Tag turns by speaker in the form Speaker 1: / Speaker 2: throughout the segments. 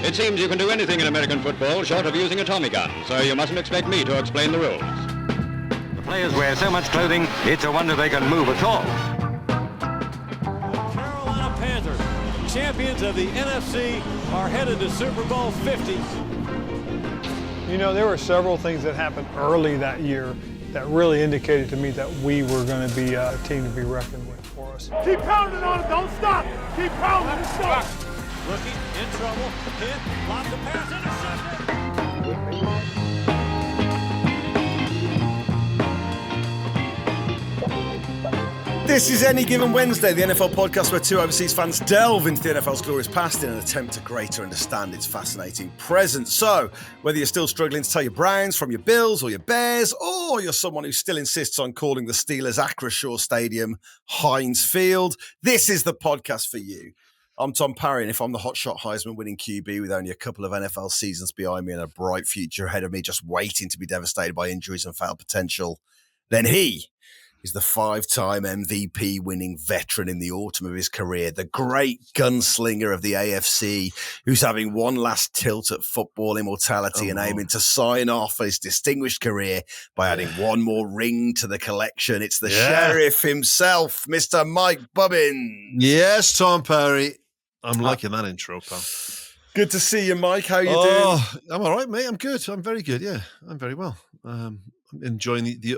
Speaker 1: It seems you can do anything in American football short of using a Tommy gun, so you mustn't expect me to explain the rules.
Speaker 2: The players wear so much clothing, it's a wonder they can move at all.
Speaker 3: Carolina Panthers, champions of the NFC, are headed to Super Bowl 50.
Speaker 4: You know, there were several things that happened early that year that really indicated to me that we were going to be a team to be reckoned with for us.
Speaker 5: Keep pounding on it, don't stop. Keep pounding, let's go.
Speaker 3: Looking in trouble, hit, locked the pass, intercepted.
Speaker 6: This is Any Given Wednesday, the NFL podcast where two overseas fans delve into the NFL's glorious past in an attempt to greater understand its fascinating present. So, whether you're still struggling to tell your Browns from your Bills or your Bears, or you're someone who still insists on calling the Steelers' Acrisure Stadium Heinz Field, this is the podcast for you. I'm Tom Parry, and if I'm the hotshot Heisman-winning QB with only a couple of NFL seasons behind me and a bright future ahead of me just waiting to be devastated by injuries and failed potential, then he is the five-time MVP-winning veteran in the autumn of his career, the great gunslinger of the AFC, who's having one last tilt at football immortality and aiming to sign off his distinguished career by adding one more ring to the collection. It's the sheriff himself, Mr. Mike Bubbins.
Speaker 7: Yes, Tom Parry. I'm liking that intro, pal.
Speaker 6: Good to see you, Mike. How you doing?
Speaker 7: I'm all right, mate. I'm good. I'm very good. Yeah, I'm very well. I'm enjoying the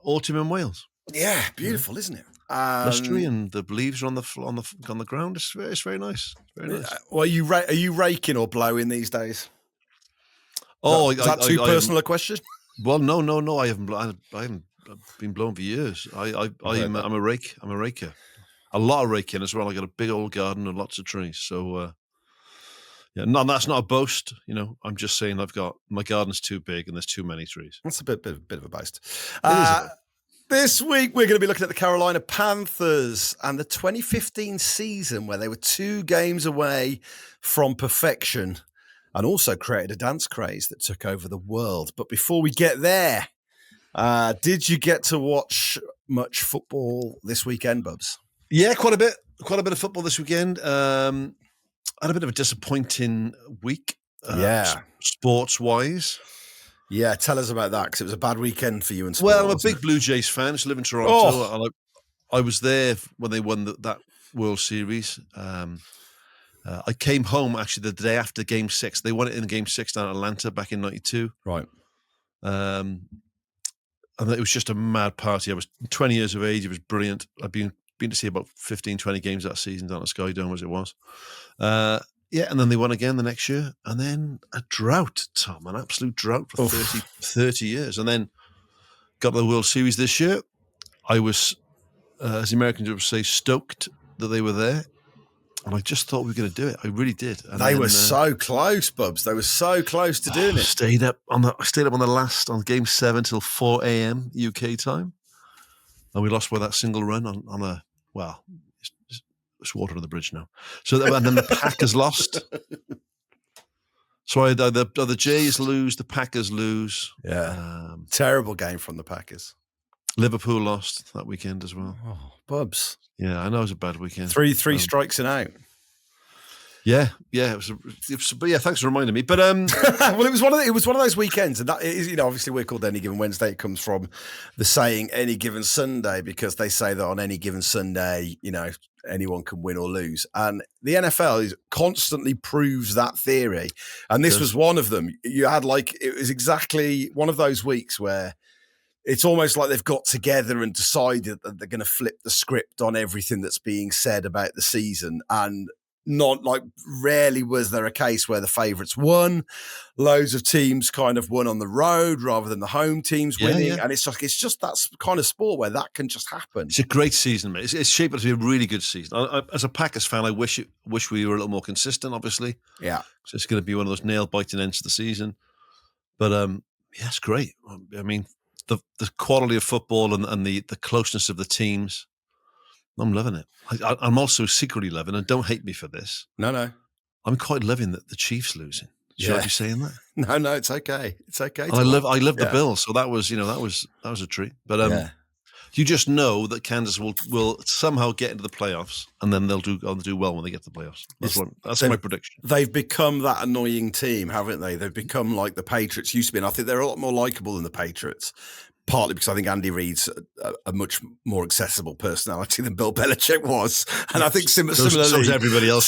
Speaker 7: autumn in Wales.
Speaker 6: Yeah, beautiful, isn't it?
Speaker 7: Blustery and the leaves are on the ground. It's very nice. Very nice.
Speaker 6: Well, are you raking or blowing these days?
Speaker 7: Oh,
Speaker 6: is that too personal a question?
Speaker 7: Well, no. I haven't been blown for years. I'm a rake. I'm a raker. A lot of raking as well. I got a big old garden and lots of trees. So, yeah, no, that's not a boast. You know, I'm just saying my garden's too big and there's too many trees.
Speaker 6: That's a bit of a boast. This week, we're going to be looking at the Carolina Panthers and the 2015 season where they were 2 games away from perfection and also created a dance craze that took over the world. But before we get there, did you get to watch much football this weekend, Bubs?
Speaker 7: Yeah, quite a bit of football this weekend. I had a bit of a disappointing week, sports-wise.
Speaker 6: Yeah, tell us about that, because it was a bad weekend for you in sports.
Speaker 7: Well, I'm a big Blue Jays fan. I used to live in Toronto. And I was there when they won that World Series. I came home, actually, the day after Game 6. They won it in Game 6 down in Atlanta back in 92.
Speaker 6: Right.
Speaker 7: And it was just a mad party. I was 20 years of age. It was brilliant. I'd been to see about 15, 20 games that season down at Sky Dome as it was. And then they won again the next year. And then a drought, Tom, an absolute drought for 30 years. And then got to the World Series this year. I was, as the Americans would say, stoked that they were there. And I just thought we were going to do it. I really did. And
Speaker 6: they were so close, Bubs. They were so close to doing it.
Speaker 7: I stayed up on Game 7 till 4 a.m. UK time. And we lost by that single run on it's water on the bridge now. So and then the Packers lost. So the Jays lose, the Packers lose.
Speaker 6: Yeah, terrible game from the Packers.
Speaker 7: Liverpool lost that weekend as well.
Speaker 6: Oh, Bubs.
Speaker 7: Yeah, I know it was a bad weekend.
Speaker 6: Three strikes and out.
Speaker 7: Yeah, it was. But yeah, thanks for reminding me. But
Speaker 6: well, it was one of those weekends, and that is, obviously we're called Any Given Wednesday. It comes from the saying Any Given Sunday, because they say that on any given Sunday, anyone can win or lose, and the NFL constantly proves that theory. And this was one of them. You had it was exactly one of those weeks where it's almost like they've got together and decided that they're going to flip the script on everything that's being said about the season. And rarely was there a case where the favourites won. Loads of teams kind of won on the road rather than the home teams winning. Yeah. And it's just that kind of sport where that can just happen.
Speaker 7: It's a great season, mate. It's shaped up to be a really good season. As a Packers fan, I wish we were a little more consistent, obviously.
Speaker 6: Yeah.
Speaker 7: So it's going to be one of those nail-biting ends to the season. But, it's great. I mean, the quality of football and the closeness of the teams, I'm loving it. I'm also secretly loving, and don't hate me for this.
Speaker 6: No.
Speaker 7: I'm quite loving that the Chiefs losing. Should I be saying that?
Speaker 6: No, it's okay. It's okay.
Speaker 7: I love the Bills, so that was a treat. But You just know that Kansas will somehow get into the playoffs, and then they'll do well when they get to the playoffs. That's my prediction.
Speaker 6: They've become that annoying team, haven't they? They've become like the Patriots used to be, and I think they're a lot more likable than the Patriots. Partly because I think Andy Reid's a much more accessible personality than Bill Belichick was, and I think similarly,
Speaker 7: so is everybody else.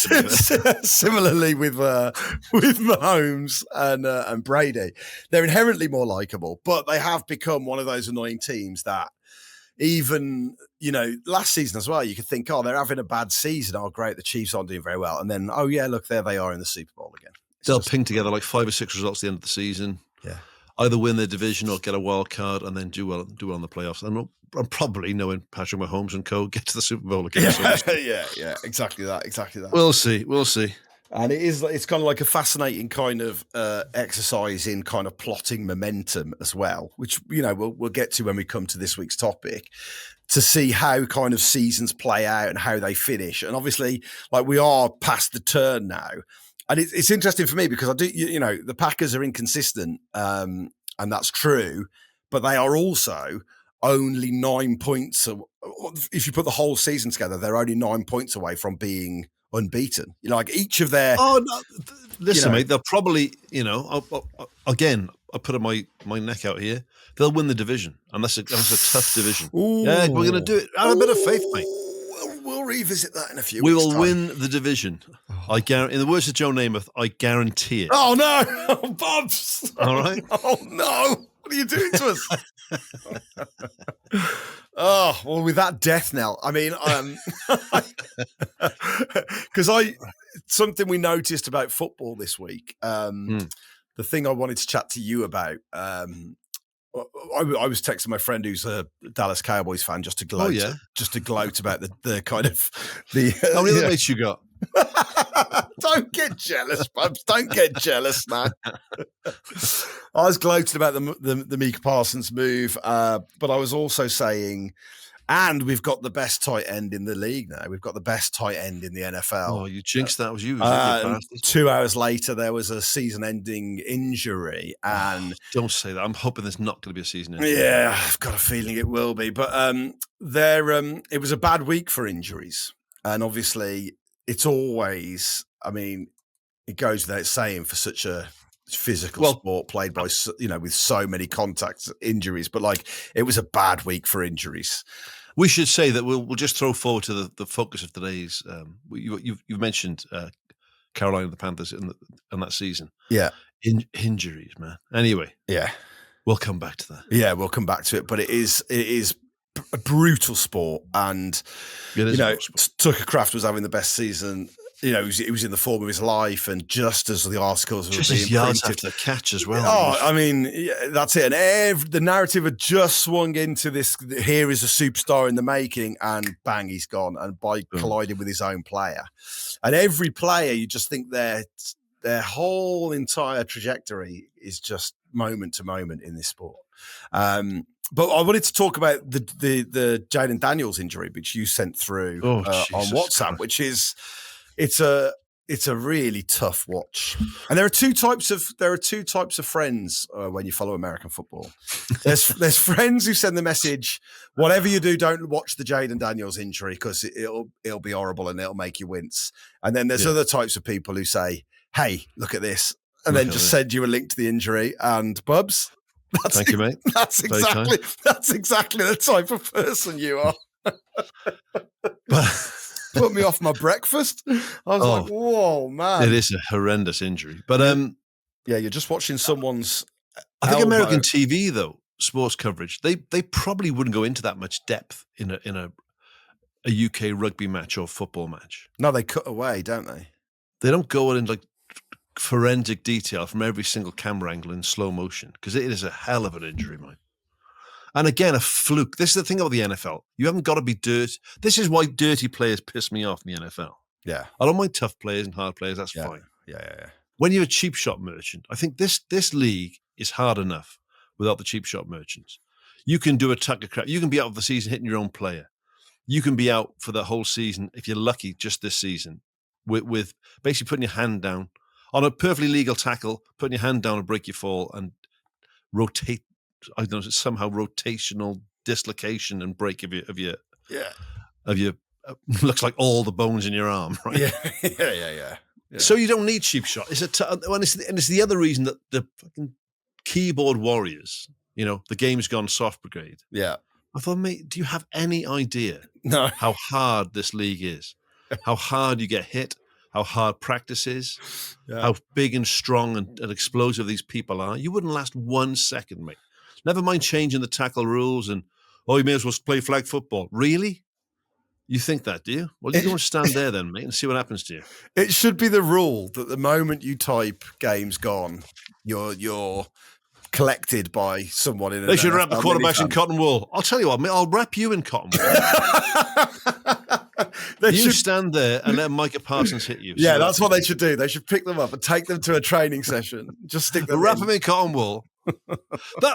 Speaker 6: Similarly with Mahomes and Brady, they're inherently more likable, but they have become one of those annoying teams that even last season as well. You could think, oh, they're having a bad season. Oh, great, the Chiefs aren't doing very well, and then oh yeah, look, there they are in the Super Bowl again.
Speaker 7: They'll ping together like 5 or 6 results at the end of the season.
Speaker 6: Yeah.
Speaker 7: Either win their division or get a wild card and then do well in the playoffs. And probably knowing Patrick Mahomes and co get to the Super Bowl again.
Speaker 6: Yeah, exactly that.
Speaker 7: We'll see.
Speaker 6: And it's kind of like a fascinating kind of exercise in kind of plotting momentum as well, which we'll get to when we come to this week's topic, to see how kind of seasons play out and how they finish. And obviously, like, we are past the turn now. And it's interesting for me because I do, the Packers are inconsistent, and that's true, but they are also only 9 points. If you put the whole season together, they're only 9 points away from being unbeaten. Like each of their.
Speaker 7: Oh no! Listen, mate. They'll probably, again, I put my neck out here. They'll win the division, and that's a tough division.
Speaker 6: Ooh.
Speaker 7: Yeah, we're going to do it. Have a bit of faith, mate.
Speaker 6: We'll revisit that in a few
Speaker 7: weeks.
Speaker 6: We
Speaker 7: will
Speaker 6: time.
Speaker 7: Win the division. I guarantee. In the words of Joe Namath, I guarantee it.
Speaker 6: Oh no, Bobs!
Speaker 7: All right.
Speaker 6: Oh no! What are you doing to us? Oh well, with that death knell. I mean, because something we noticed about football this week. The thing I wanted to chat to you about. I was texting my friend who's a Dallas Cowboys fan just to gloat, just to gloat about the kind of the.
Speaker 7: How many other mates you got?
Speaker 6: Don't get jealous, Bubs. Don't get jealous, man. I was gloating about the Micah Parsons move, but I was also saying, and we've got the best tight end in the league now. We've got the best tight end in the NFL.
Speaker 7: Oh, you jinxed that. Was you?
Speaker 6: 2 hours later, there was a season-ending injury, and
Speaker 7: don't say that. I'm hoping there's not going to be a season ending.
Speaker 6: Yeah, I've got a feeling it will be. But it was a bad week for injuries, and obviously, it's always. I mean, it goes without saying for such a physical sport played by with so many contact injuries, but like it was a bad week for injuries.
Speaker 7: We should say that we'll just throw forward to the focus of today's. You've mentioned Carolina the Panthers in that season.
Speaker 6: Yeah,
Speaker 7: injuries, man. Anyway,
Speaker 6: yeah,
Speaker 7: we'll come back to that.
Speaker 6: Yeah, we'll come back to it. But it is a brutal sport, and Tucker Kraft was having the best season. He was in the form of his life, and just as the articles were being
Speaker 7: yards
Speaker 6: printed,
Speaker 7: after the catch as well.
Speaker 6: Oh, I mean, that's it. And the narrative had just swung into this. Here is a superstar in the making, and bang, he's gone, and by colliding with his own player. And every player, you just think their whole entire trajectory is just moment to moment in this sport. But I wanted to talk about the Jaden Daniels injury, which you sent through on WhatsApp, which is. It's a really tough watch, and there are two types of friends when you follow American football. There's friends who send the message, whatever you do, don't watch the Jaden Daniels injury because it'll be horrible and it'll make you wince. And then there's other types of people who say, hey, look at this, and then just send you a link to the injury. And Bubs,
Speaker 7: thank you, mate.
Speaker 6: That's exactly the type of person you are. Put me off my breakfast. I was like, whoa, man.
Speaker 7: It is a horrendous injury. But
Speaker 6: you're just watching someone's
Speaker 7: I think American TV, though, sports coverage, they probably wouldn't go into that much depth in a UK rugby match or football match.
Speaker 6: No, they cut away, don't they?
Speaker 7: They don't go in like forensic detail from every single camera angle in slow motion, because it is a hell of an injury, mate. And again, a fluke. This is the thing about the NFL. You haven't got to be dirty. This is why dirty players piss me off in the NFL.
Speaker 6: Yeah.
Speaker 7: I don't mind tough players and hard players. That's fine.
Speaker 6: Yeah.
Speaker 7: When you're a cheap shot merchant, I think this league is hard enough without the cheap shot merchants. You can do a Tucker Kraft. You can be out of the season hitting your own player. You can be out for the whole season, if you're lucky, just this season, with basically putting your hand down on a perfectly legal tackle, putting your hand down and break your fall and rotate. I don't know, somehow rotational dislocation and break of your looks like all the bones in your arm, right?
Speaker 6: Yeah.
Speaker 7: So you don't need cheap shot. It's the other reason that the fucking keyboard warriors, the game's gone soft brigade.
Speaker 6: Yeah.
Speaker 7: I thought, mate, do you have any idea how hard this league is? How hard you get hit? How hard practice is? Yeah. How big and strong and explosive these people are? You wouldn't last 1 second, mate. Never mind changing the tackle rules and, you may as well play flag football. Really? You think that, do you? Well, you don't stand there then, mate, and see what happens to you.
Speaker 6: It should be the rule that the moment you type "game's gone," you're collected by someone in.
Speaker 7: They should wrap the quarterbacks in cotton wool. I'll tell you what, mate. I'll wrap you in cotton wool. You stand there and let Micah Parsons hit you.
Speaker 6: Yeah, that's what they should do. They should pick them up and take them to a training session. Just stick them.
Speaker 7: Wrap them in cotton wool.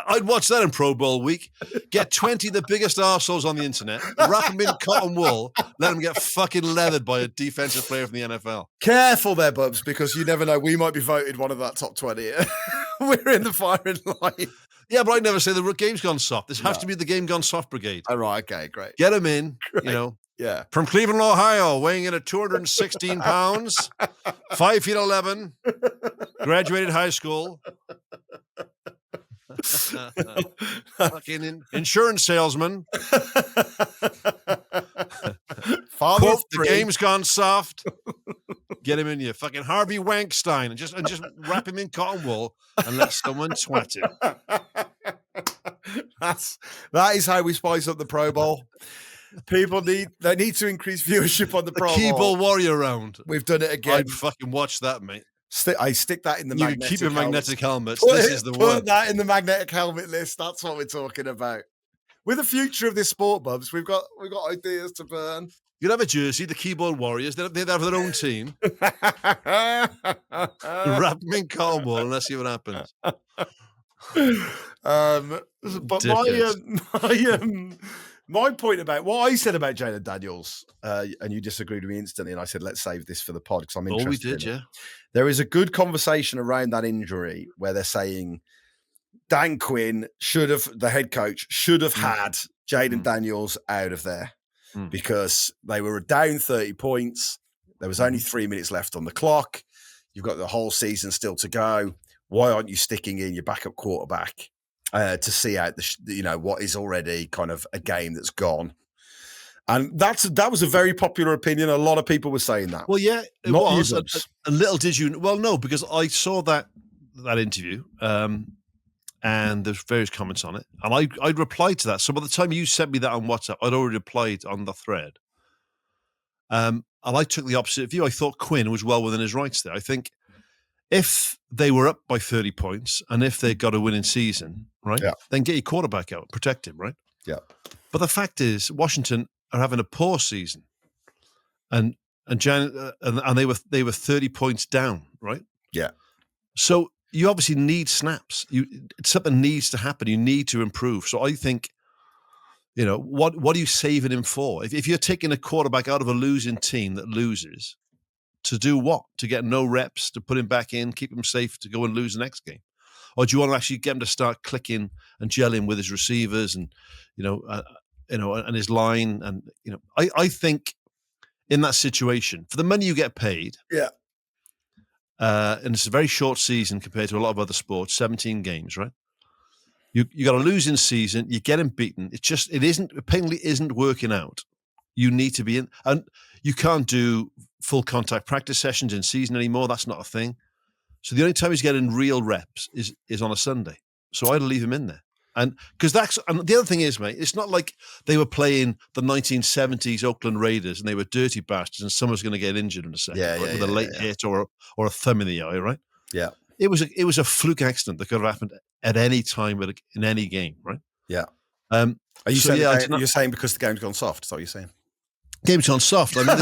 Speaker 7: I'd watch that in Pro Bowl week. Get 20 of the biggest arseholes on the internet, wrap them in cotton wool, let them get fucking leathered by a defensive player from the NFL.
Speaker 6: Careful there, Bubs, because you never know. We might be voted one of that top 20. We're in the firing line.
Speaker 7: Yeah, but I'd never say the game's gone soft. This has to be the game gone soft brigade.
Speaker 6: All right, okay, great.
Speaker 7: Get them in,
Speaker 6: Yeah.
Speaker 7: From Cleveland, Ohio, weighing in at 216 pounds, 5'11", graduated high school. Fucking insurance salesman. Quote, the game's gone soft. Get him in you. Fucking Harvey Wankstein and just wrap him in cotton wool and let someone twat him.
Speaker 6: That is how we spice up the Pro Bowl. People need to increase viewership on the Pro Bowl.
Speaker 7: Keyboard warrior round.
Speaker 6: We've done it again.
Speaker 7: I'd fucking watch that, mate.
Speaker 6: I stick that in the magnetic.
Speaker 7: You keep your magnetic helmets.
Speaker 6: This
Speaker 7: is the one.
Speaker 6: Put that in the magnetic helmet list. That's what we're talking about. With the future of this sport, Bubs, we've got ideas to burn.
Speaker 7: You'd have a jersey, the keyboard warriors. They'd have their own team. Wrap them in cotton wool and let's see what happens.
Speaker 6: But my point about what I said about Jalen Daniels, and you disagreed with me instantly, and I said, let's save this for the pod because I'm interested.
Speaker 7: Oh, we did, yeah.
Speaker 6: There is a good conversation around that injury where they're saying Dan Quinn the head coach, should have had Jalen Daniels out of there because they were down 30 points. There was only 3 minutes left on the clock. You've got the whole season still to go. Why aren't you sticking in your backup quarterback to see out what is already kind of a game that's gone? And that was a very popular opinion. A lot of people were saying that.
Speaker 7: Well, yeah, it was. And little did you... Well, no, because I saw that interview and there's various comments on it. And I'd replied to that. So by the time you sent me that on WhatsApp, I'd already replied on the thread. And I took the opposite view. I thought Quinn was well within his rights there. I think if they were up by 30 points and if they got a winning season, right, then get your quarterback out, protect him, right?
Speaker 6: Yeah.
Speaker 7: But the fact is, Washington are having a poor season, and they were 30 points down, right?
Speaker 6: Yeah.
Speaker 7: So you obviously need snaps. Something needs to happen. You need to improve. So I think, what are you saving him for? If you're taking a quarterback out of a losing team that loses, to do what? To get no reps, to put him back in, keep him safe to go and lose the next game? Or do you want to actually get him to start clicking and gelling with his receivers and, and his line? And, I think in that situation, for the money you get paid, and it's a very short season compared to a lot of other sports, 17 games, right? You got a losing season, you get him beaten. It apparently isn't working out. You need to be in, and you can't do full contact practice sessions in season anymore. That's not a thing. So the only time he's getting real reps is on a Sunday. So I'd leave him in there. And because and the other thing is, mate, it's not like they were playing the 1970s Oakland Raiders and they were dirty bastards and someone's going to get injured in a second with a late hit or a thumb in the eye, right?
Speaker 6: Yeah.
Speaker 7: It was a fluke accident that could have happened at any time in any game, right?
Speaker 6: Yeah.
Speaker 7: Are
Speaker 6: you saying you're saying because the game's gone soft? Is that what you're saying?
Speaker 7: Game's gone soft. I mean,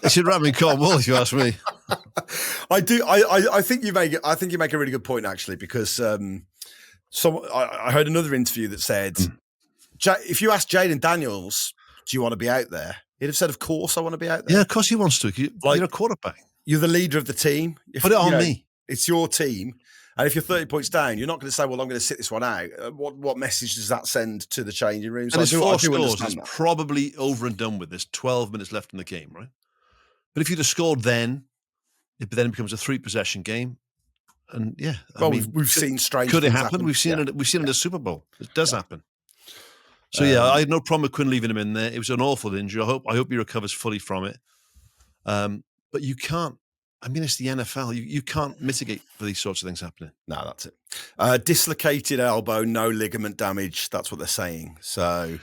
Speaker 7: they should wrap me in cotton wool, if you ask me.
Speaker 6: I do. I think you make a really good point actually, because I heard another interview that said, if you ask Jalen Daniels, do you want to be out there? He'd have said, of course I want to be out there.
Speaker 7: Yeah, of course he wants to. You're a quarterback.
Speaker 6: You're the leader of the team.
Speaker 7: Put it on me.
Speaker 6: It's your team. And if you're 30 points down, you're not going to say, well, I'm going to sit this one out. What message does that send to the changing room? So
Speaker 7: and it's 4 scores.
Speaker 6: It's
Speaker 7: probably over and done with. There's 12 minutes left in the game, right? But if you'd have scored then, it becomes a 3-possession game. And yeah,
Speaker 6: well, we've seen strange.
Speaker 7: Could it happen? We've seen it. We've seen it in the Super Bowl. It does happen. So I had no problem with Quinn leaving him in there. It was an awful injury. I hope he recovers fully from it. But you can't. I mean, it's the NFL. You can't mitigate for these sorts of things happening.
Speaker 6: No, that's it. Dislocated elbow, no ligament damage. That's what they're saying. So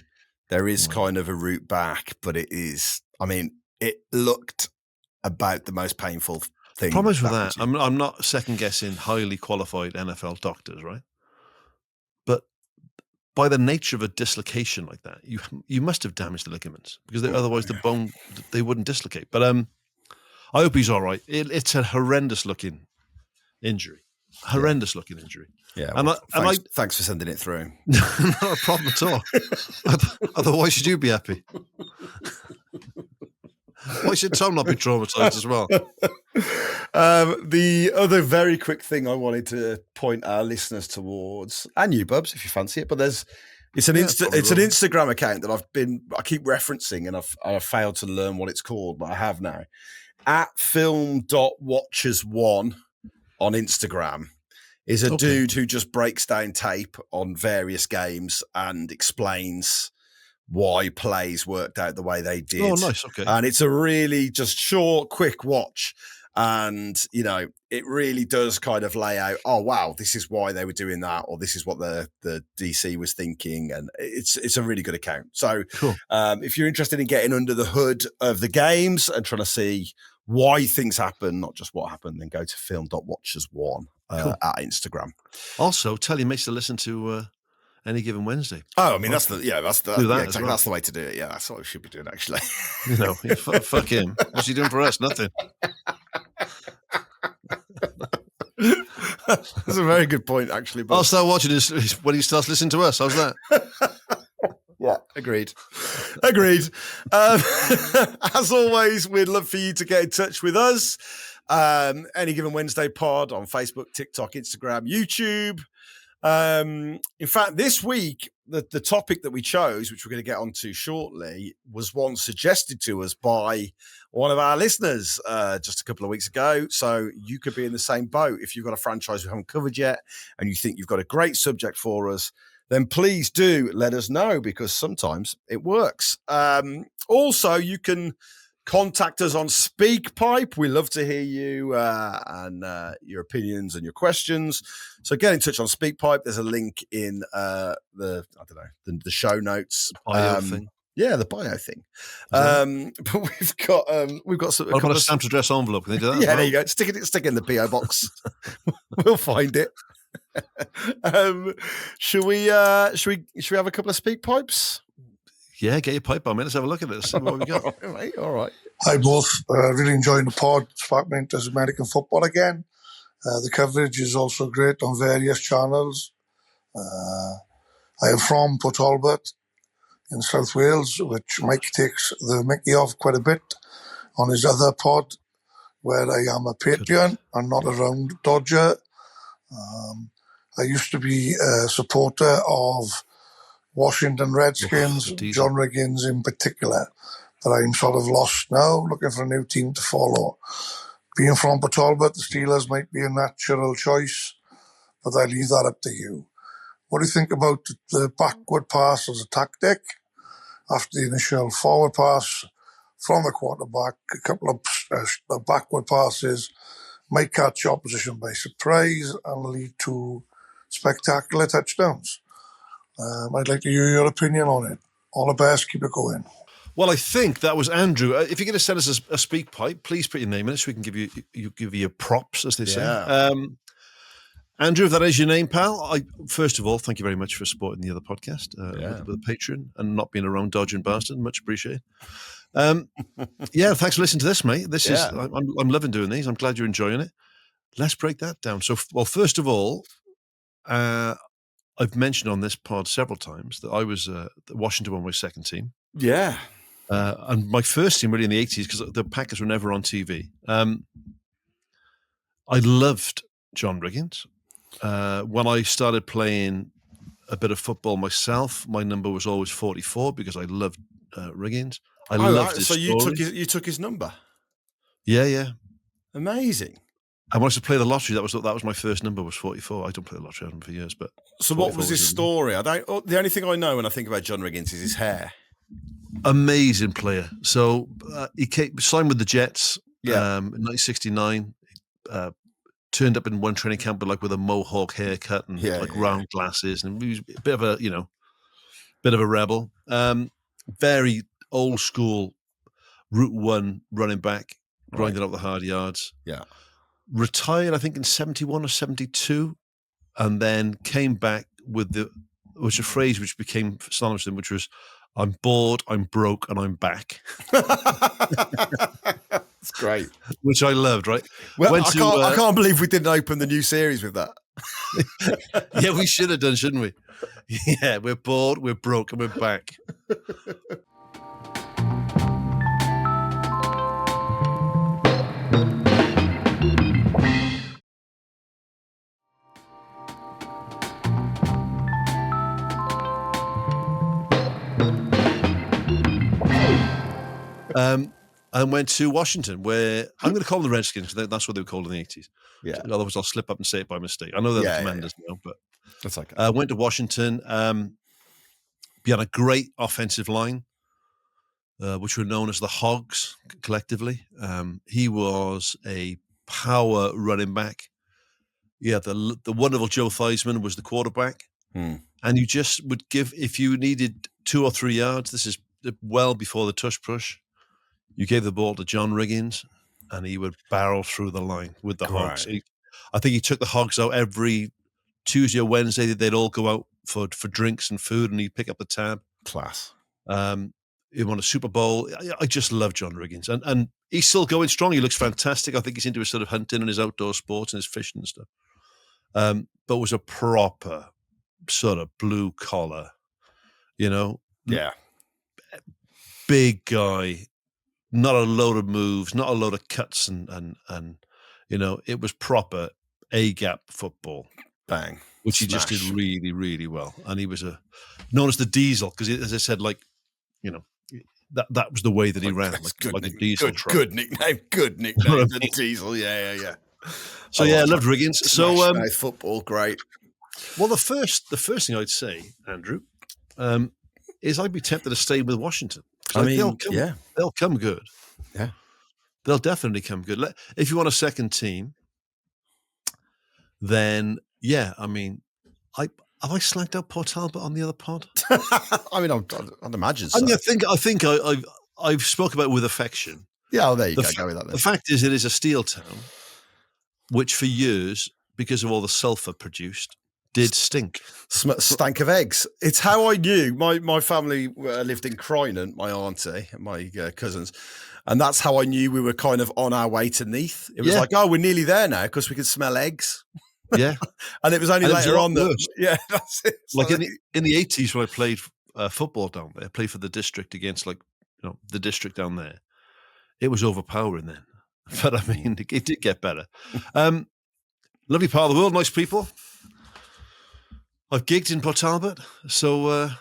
Speaker 6: there is kind of a route back, but it is. I mean, it looked about the most painful thing.
Speaker 7: The problem is with that, I'm not second guessing highly qualified NFL doctors, right? But by the nature of a dislocation like that, you must have damaged the ligaments because otherwise the bone they wouldn't dislocate. But I hope he's all right. It's a horrendous looking injury. Horrendous looking injury.
Speaker 6: Yeah.
Speaker 7: Well,
Speaker 6: thanks for sending it through.
Speaker 7: Not a problem at all. Otherwise, should you be happy? Why should Tom not be traumatized as well?
Speaker 6: The other very quick thing I wanted to point our listeners towards, and you, Bubs, if you fancy it, but it's an Instagram account that I keep referencing, and I've failed to learn what it's called, but I have now. @film.watchers1 on Instagram is a dude who just breaks down tape on various games and explains why plays worked out the way they did.
Speaker 7: Oh, nice. Okay.
Speaker 6: And it's a really just short, quick watch. And, it really does kind of lay out, oh, wow, this is why they were doing that, or this is what the DC was thinking. And it's a really good account. So
Speaker 7: cool.
Speaker 6: If you're interested in getting under the hood of the games and trying to see why things happen, not just what happened, then go to film.watchers1 at Instagram.
Speaker 7: Also, tell your mates to listen to Any Given Wednesday.
Speaker 6: Oh, I mean, that's the way to do it. Yeah, that's what we should be doing, actually.
Speaker 7: Fuck him. What's he doing for us? Nothing.
Speaker 6: That's a very good point, actually. But
Speaker 7: I'll start watching this when he starts listening to us. How's that?
Speaker 6: Yeah, agreed. As always, we'd love for you to get in touch with us. Any Given Wednesday pod on Facebook, TikTok, Instagram, YouTube. In fact, this week, the topic that we chose, which we're going to get onto shortly, was one suggested to us by one of our listeners just a couple of weeks ago. So you could be in the same boat. If you've got a franchise we haven't covered yet and you think you've got a great subject for us, then please do let us know, because sometimes it works. Also, you can contact us on SpeakPipe. We love to hear you and your opinions and your questions. So get in touch on SpeakPipe. There's a link in the show notes.
Speaker 7: Bio thing.
Speaker 6: Yeah, the bio thing. But we've got some.
Speaker 7: I've got a stamped address envelope. Can they do that?
Speaker 6: Yeah, there you go. Stick it in the PO box. We'll find it. Should we have a couple of SpeakPipes?
Speaker 7: Yeah, get your pipe on, mate. Let's have a look at it. See what we got.
Speaker 6: All right.
Speaker 8: Hi, both. Really enjoying the pod. Sparked me into American football again. The coverage is also great on various channels. I am from Port Talbot in South Wales, which Mike takes the mickey off quite a bit on his other pod, where I am a Patreon and not a round dodger. I used to be a supporter of Washington Redskins, John Riggins in particular, but I'm sort of lost now, looking for a new team to follow. Being from Port Talbot, the Steelers might be a natural choice, but I leave that up to you. What do you think about the backward pass as a tactic? After the initial forward pass from the quarterback, a couple of backward passes might catch opposition by surprise and lead to spectacular touchdowns. I'd like to hear your opinion on it. All the best. Keep it going.
Speaker 7: Well, I think that was Andrew. If you're going to send us a speak pipe, please put your name in it so we can give you props, as they say. Andrew, if that is your name, pal, first of all, thank you very much for supporting the other podcast with a Patreon and not being around dodging bastard. Much appreciated. Thanks for listening to this, mate. This is I'm loving doing these. I'm glad you're enjoying it. Let's break that down. So, well, first of all, I've mentioned on this pod several times that I was Washington on my second team.
Speaker 6: Yeah.
Speaker 7: And my first team really in the 80s, because the Packers were never on TV. I loved John Riggins. When I started playing a bit of football myself, my number was always 44 because I loved Riggins. I loved his
Speaker 6: so
Speaker 7: story.
Speaker 6: you took his number.
Speaker 7: Yeah.
Speaker 6: Amazing.
Speaker 7: And when I used to play the lottery, that was my first number was 44. I don't play the lottery, I haven't for years, but
Speaker 6: so what was his story? The only thing I know when I think about John Riggins is his hair.
Speaker 7: Amazing player. So he signed with the Jets in 1969. Turned up in one training camp, but with a mohawk haircut and round glasses, and he was a bit of a rebel. Very old school Route 1 running back, grinding up the hard yards.
Speaker 6: Yeah.
Speaker 7: Retired, I think, in 71 or 72, and then came back with a phrase which became synonymous with him, which was, "I'm bored, I'm broke, and I'm back."
Speaker 6: That's great.
Speaker 7: Which I loved, right?
Speaker 6: Well, I can't believe we didn't open the new series with that.
Speaker 7: Yeah, we should have done, shouldn't we? Yeah, we're bored, we're broke, and we're back. And went to Washington, where I'm going to call them the Redskins because that's what they were called in the 80s.
Speaker 6: Yeah.
Speaker 7: Otherwise, I'll slip up and say it by mistake. I know they're the Commanders now, but
Speaker 6: that's okay.
Speaker 7: Went to Washington. He had a great offensive line, which were known as the Hogs collectively. He was a power running back. Yeah, the wonderful Joe Theismann was the quarterback. And you just would give, if you needed 2 or 3 yards, this is well before the tush push, you gave the ball to John Riggins, and he would barrel through the line with the Hogs. I think he took the Hogs out every Tuesday or Wednesday. They'd all go out for drinks and food, and he'd pick up the tab.
Speaker 6: Class.
Speaker 7: He won a Super Bowl. I just love John Riggins. And he's still going strong. He looks fantastic. I think he's into his sort of hunting and his outdoor sports and his fishing and stuff. But was a proper sort of blue collar, big guy, not a load of moves, not a load of cuts, and it was proper A-gap football.
Speaker 6: Bang.
Speaker 7: Which he just did really, really well. And he was known as the Diesel, because as I said, that was the way that he ran, like a diesel truck.
Speaker 6: Good nickname, the Diesel, yeah.
Speaker 7: So I loved Riggins. So
Speaker 6: football, great.
Speaker 7: Well, the first thing I'd say, Andrew, is I'd be tempted to stay with Washington. They'll come good.
Speaker 6: Yeah,
Speaker 7: they'll definitely come good. If you want a second team, then have I slagged out Port Talbot on the other pod?
Speaker 6: I'd imagine so.
Speaker 7: I think I've spoke about it with affection.
Speaker 6: Yeah, there you go. Go with that then.
Speaker 7: The fact is, it is a steel town, which for years, because of all the sulphur produced, did stink.
Speaker 6: Stank of eggs. It's how I knew. My family lived in Croydon, my auntie, my cousins, and that's how I knew we were kind of on our way to Neath. It was like, oh, we're nearly there now because we could smell eggs.
Speaker 7: Yeah.
Speaker 6: And it was only later on that, that's it.
Speaker 7: Like in the 80s when I played football down there, I played for the district against the district down there. It was overpowering then. But I mean, it did get better. Lovely part of the world, nice people. I've gigged in Port Talbot, so I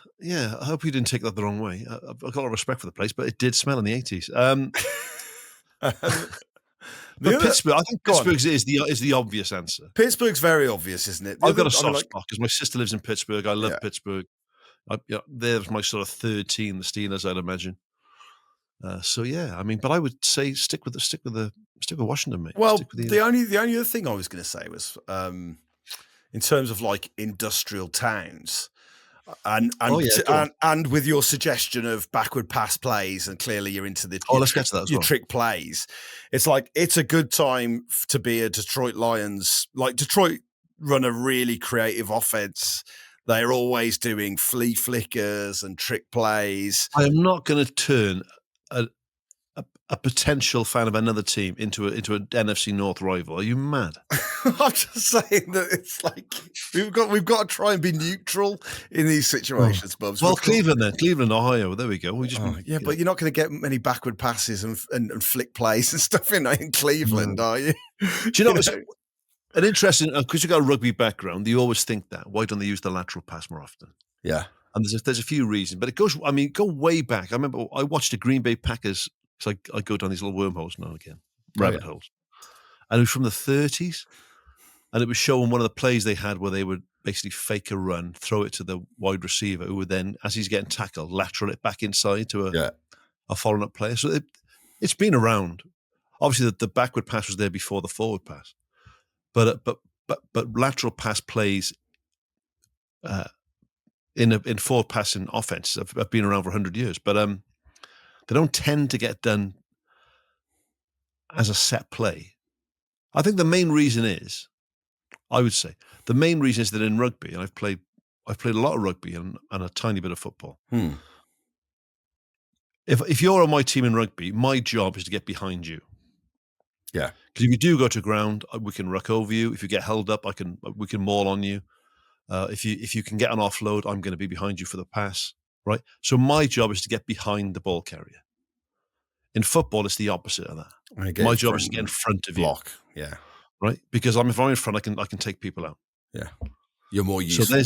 Speaker 7: hope you didn't take that the wrong way. I've got a lot of respect for the place, but it did smell in the 80s. But Pittsburgh, I think Pittsburgh is the obvious answer.
Speaker 6: Pittsburgh's very obvious, isn't it?
Speaker 7: I've got a soft spot because my sister lives in Pittsburgh. I love Pittsburgh. They're my sort of third team, the Steelers, I'd imagine. But I would say stick with Washington, mate.
Speaker 6: Well, the only other thing I was going to say was in terms of like industrial towns, and with your suggestion of backward pass plays, and clearly you're into
Speaker 7: let's get to that as well.
Speaker 6: Trick plays. It's like it's a good time to be a Detroit Lions. Like Detroit run a really creative offense. They're always doing flea flickers and trick plays.
Speaker 7: I am not going to turn a potential fan of another team into an NFC North rival. Are you mad?
Speaker 6: I'm just saying that it's like we've got to try and be neutral in these situations, Bubs.
Speaker 7: Well, Cleveland, Ohio. There we go. But
Speaker 6: you're not going to get many backward passes and flick plays and stuff in Cleveland, are you?
Speaker 7: Do you know? An interesting, because you've got a rugby background, you always think that. Why don't they use the lateral pass more often?
Speaker 6: Yeah.
Speaker 7: And there's a few reasons, but it goes, go way back. I remember I watched the Green Bay Packers, so I go down these little wormholes now and again, rabbit holes. And it was from the 30s. And it was showing one of the plays they had where they would basically fake a run, throw it to the wide receiver, who would then, as he's getting tackled, lateral it back inside to a following up player. So it's been around. Obviously, the backward pass was there before the forward pass, but lateral pass plays in forward passing offense have been around for 100 years, but they don't tend to get done as a set play. I think the main reason is, I would say, the main reason is that in rugby, and I've played a lot of rugby and a tiny bit of football. If you're on my team in rugby, my job is to get behind you.
Speaker 6: Yeah.
Speaker 7: Because if you do go to ground, we can ruck over you. If you get held up, we can maul on you. If you can get an offload, I'm going to be behind you for the pass, right? So my job is to get behind the ball carrier. In football, it's the opposite of that. My job is to get in front of
Speaker 6: block. Yeah.
Speaker 7: Right? Because if I'm in front, I can take people out.
Speaker 6: Yeah. You're more useful.
Speaker 7: So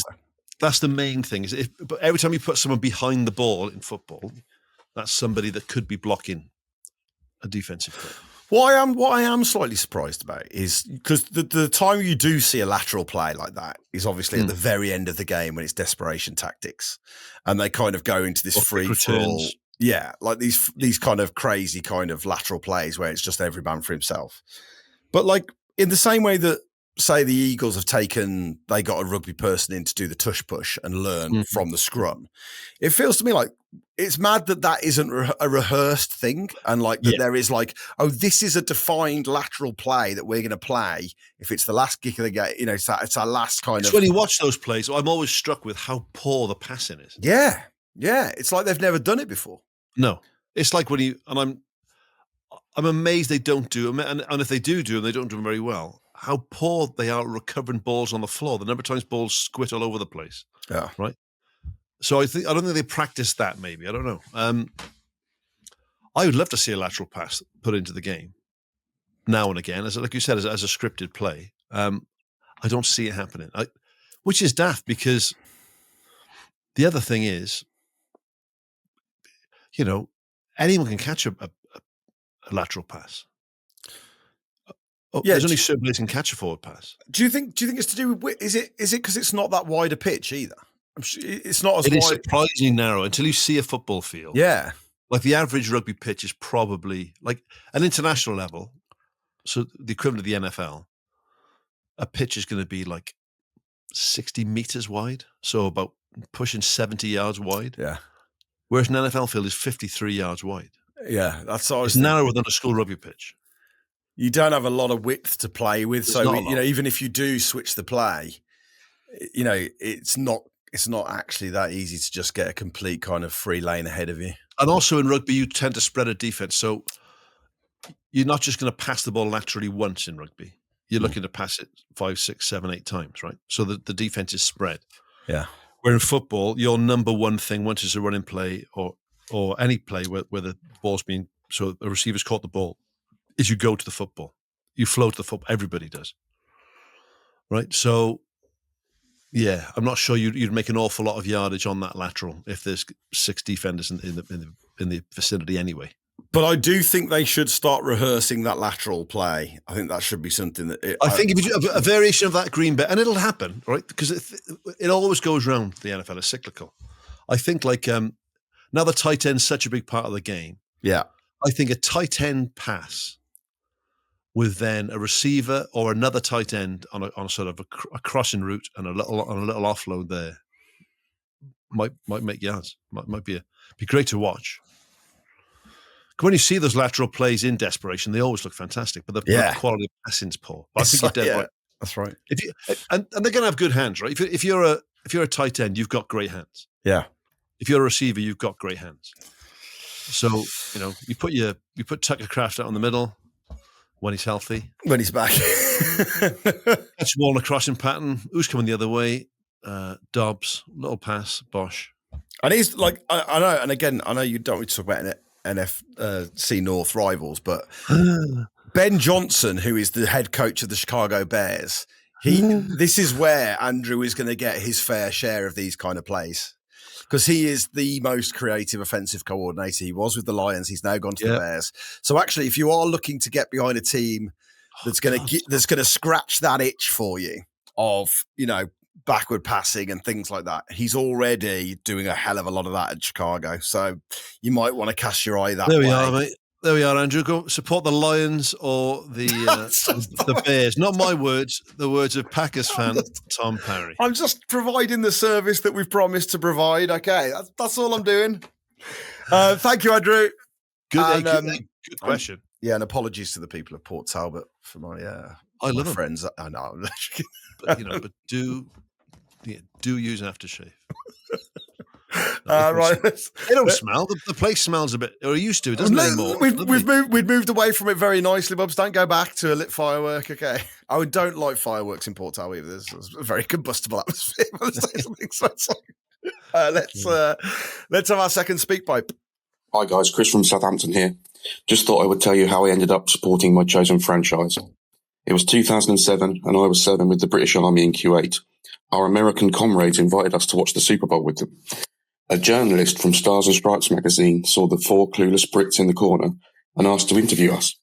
Speaker 7: that's the main thing. But every time you put someone behind the ball in football, that's somebody that could be blocking a defensive player.
Speaker 6: What I am slightly surprised about is because the time you do see a lateral play like that is obviously at the very end of the game when it's desperation tactics, and they kind of go into this free for all. Yeah, like these kind of crazy kind of lateral plays where it's just every man for himself. But like in the same way that, say, the Eagles they got a rugby person in to do the tush push and learn from the scrum. It feels to me like it's mad that isn't a rehearsed thing, and like that there is like, oh, this is a defined lateral play that we're going to play if it's the last kick of the game. You know, it's our last kind of.
Speaker 7: When you watch those plays, I'm always struck with how poor the passing is.
Speaker 6: Yeah, it's like they've never done it before.
Speaker 7: No, it's like when I'm amazed they don't do them, and if they do them, they don't do them very well. How poor they are at recovering balls on the floor. The number of times balls squit all over the place. Yeah. Right. So I don't think they practice that. Maybe, I don't know. I would love to see a lateral pass put into the game now and again, like you said, as a scripted play. I don't see it happening, which is daft, because the other thing is, anyone can catch a lateral pass. There's only certain players can catch a forward pass. Do you think it's to do with? Is it because it's not that wide a pitch either? I'm sure it's not as wide. It is surprisingly narrow until you see a football field.
Speaker 6: Yeah,
Speaker 7: like the average rugby pitch is probably like an international level, so the equivalent of the NFL. A pitch is going to be like 60 meters wide, so about pushing 70 yards wide.
Speaker 6: Yeah,
Speaker 7: whereas an NFL field is 53 yards wide.
Speaker 6: Yeah, that's
Speaker 7: it's narrower than a school rugby pitch.
Speaker 6: You don't have a lot of width to play with, so even if you do switch the play, it's not actually that easy to just get a complete kind of free lane ahead of you. And
Speaker 7: also in rugby, you tend to spread a defense, so you're not just going to pass the ball laterally once in rugby. You're looking to pass it 5, 6, 7, 8 times, right? So the defense is spread.
Speaker 6: Yeah.
Speaker 7: Where in football, your number one thing, once it's a running play or any play where the ball's being, so the receiver's caught the ball, is you go to the football. You flow to the football. Everybody does. Right? So, yeah, I'm not sure you'd make an awful lot of yardage on that lateral if there's 6 defenders in the vicinity anyway.
Speaker 6: But I do think they should start rehearsing that lateral play. I think that should be something that...
Speaker 7: I think if you do a variation of that green bet, and it'll happen, right? Because it always goes round the NFL. It's cyclical. I think now the tight end's such a big part of the game.
Speaker 6: Yeah.
Speaker 7: I think a tight end pass with then a receiver or another tight end on a sort of a crossing route and a little offload there might make yards. Might be great to watch. When you see those lateral plays in desperation, they always look fantastic, but the quality of passing's poor. But I think you're dead right.
Speaker 6: That's right.
Speaker 7: And they're going to have good hands, right? If you're a tight end, you've got great hands.
Speaker 6: Yeah.
Speaker 7: If you're a receiver, you've got great hands. So you put Tucker Kraft out in the middle when he's healthy,
Speaker 6: when he's back.
Speaker 7: Catch the ball in a crossing pattern. Who's coming the other way? Dobbs, little pass, Bosch.
Speaker 6: And he's like, I know. And again, I know you don't want to talk about NFC North rivals, but Ben Johnson, who is the head coach of the Chicago Bears, this is where Andrew is going to get his fair share of these kind of plays. Because he is the most creative offensive coordinator. He was with the Lions. He's now gone to the Bears. So actually, if you are looking to get behind a team that's going to scratch that itch for you of, backward passing and things like that, he's already doing a hell of a lot of that in Chicago. So you might want to cast your eye that way.
Speaker 7: There we are, mate. There we are, Andrew. Go support the Lions or the Bears. Not my words, the words of Packers fan Tom Parry.
Speaker 6: I'm just providing the service that we've promised to provide. Okay, that's all I'm doing. Thank you, Andrew.
Speaker 7: Good question.
Speaker 6: And apologies to the people of Port Talbot for my
Speaker 7: I love
Speaker 6: friends. I know.
Speaker 7: but do use an aftershave.
Speaker 6: Right.
Speaker 7: They don't smell. The place smells a bit, or it used to. It doesn't anymore.
Speaker 6: We've moved away from it very nicely, Bubs. Don't go back to a lit firework, okay? I don't like fireworks in Port Talbot either. There's a very combustible atmosphere. Let's have our second speak pipe.
Speaker 9: Hi guys, Chris from Southampton here. Just thought I would tell you how I ended up supporting my chosen franchise. It was 2007 and I was serving with the British Army in Kuwait. Our American comrades invited us to watch the Super Bowl with them. A journalist from Stars and Stripes magazine saw the 4 clueless Brits in the corner and asked to interview us.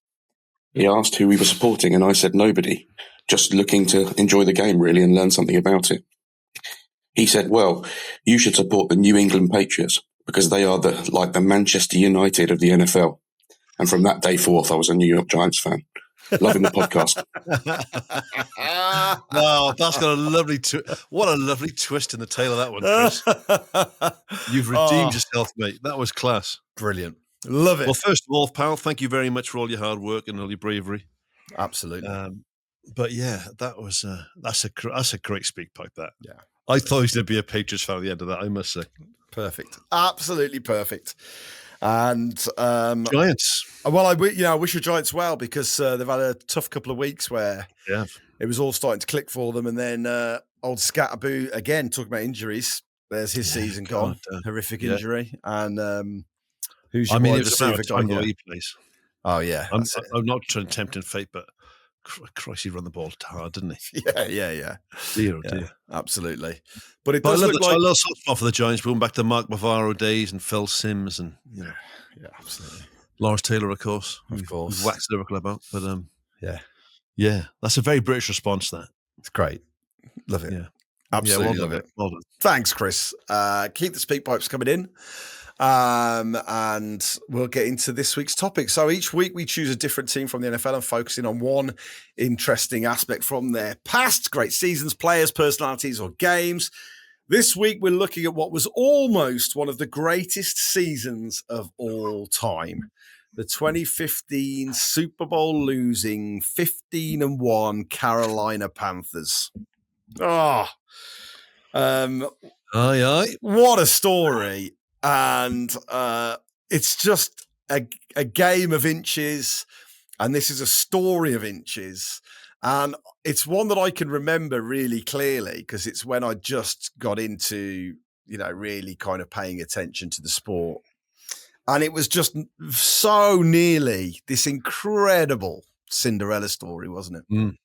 Speaker 9: He asked who we were supporting and I said nobody, just looking to enjoy the game really and learn something about it. He said, well, you should support the New England Patriots because they are like the Manchester United of the NFL. And from that day forth, I was a New York Giants fan. Loving the podcast.
Speaker 7: Wow, that's got a lovely what a lovely twist in the tail of that one, Chris. You've redeemed yourself, mate. That was class.
Speaker 6: Brilliant. Love it.
Speaker 7: Well, first of all, pal, thank you very much for all your hard work and all your bravery.
Speaker 6: Absolutely.
Speaker 7: But yeah, that was that's a great speak pipe. That.
Speaker 6: Yeah.
Speaker 7: I thought he was going to be a Patriots fan at the end of that, I must say.
Speaker 6: Perfect. Absolutely perfect. And
Speaker 7: Giants.
Speaker 6: Well, I wish the Giants well because they've had a tough couple of weeks where it was all starting to click for them, and then old Scatterboo again talking about injuries. There's his season gone, horrific injury, and who's your wide receiver guy?
Speaker 7: He plays.
Speaker 6: Oh yeah,
Speaker 7: I'm not trying to tempt fate, but Christ, he run the ball hard, didn't he?
Speaker 6: Yeah.
Speaker 7: Dear, dear.
Speaker 6: Absolutely. But it does look like...
Speaker 7: I love soft spot for the Giants, going back to Mark Bavaro days and Phil Simms and,
Speaker 6: Yeah, absolutely.
Speaker 7: Lawrence Taylor, of course.
Speaker 6: Of course.
Speaker 7: We've waxed lyrical about. But,
Speaker 6: yeah.
Speaker 7: That's a very British response, that.
Speaker 6: It's great. Love it.
Speaker 7: Yeah.
Speaker 6: Absolutely love it.
Speaker 7: Well done.
Speaker 6: Thanks, Chris. Keep the speak pipes coming in. And we'll get into this week's topic. So each week we choose a different team from the NFL and focusing on one interesting aspect from their past, great seasons, players, personalities, or games. This week we're looking at what was almost one of the greatest seasons of all time. The 2015 Super Bowl losing 15-1 Carolina Panthers. Aye. What a story. And it's just a game of inches, and this is a story of inches. And it's one that I can remember really clearly because it's when I just got into, really kind of paying attention to the sport. And it was just so nearly this incredible Cinderella story, wasn't it?
Speaker 7: Mm.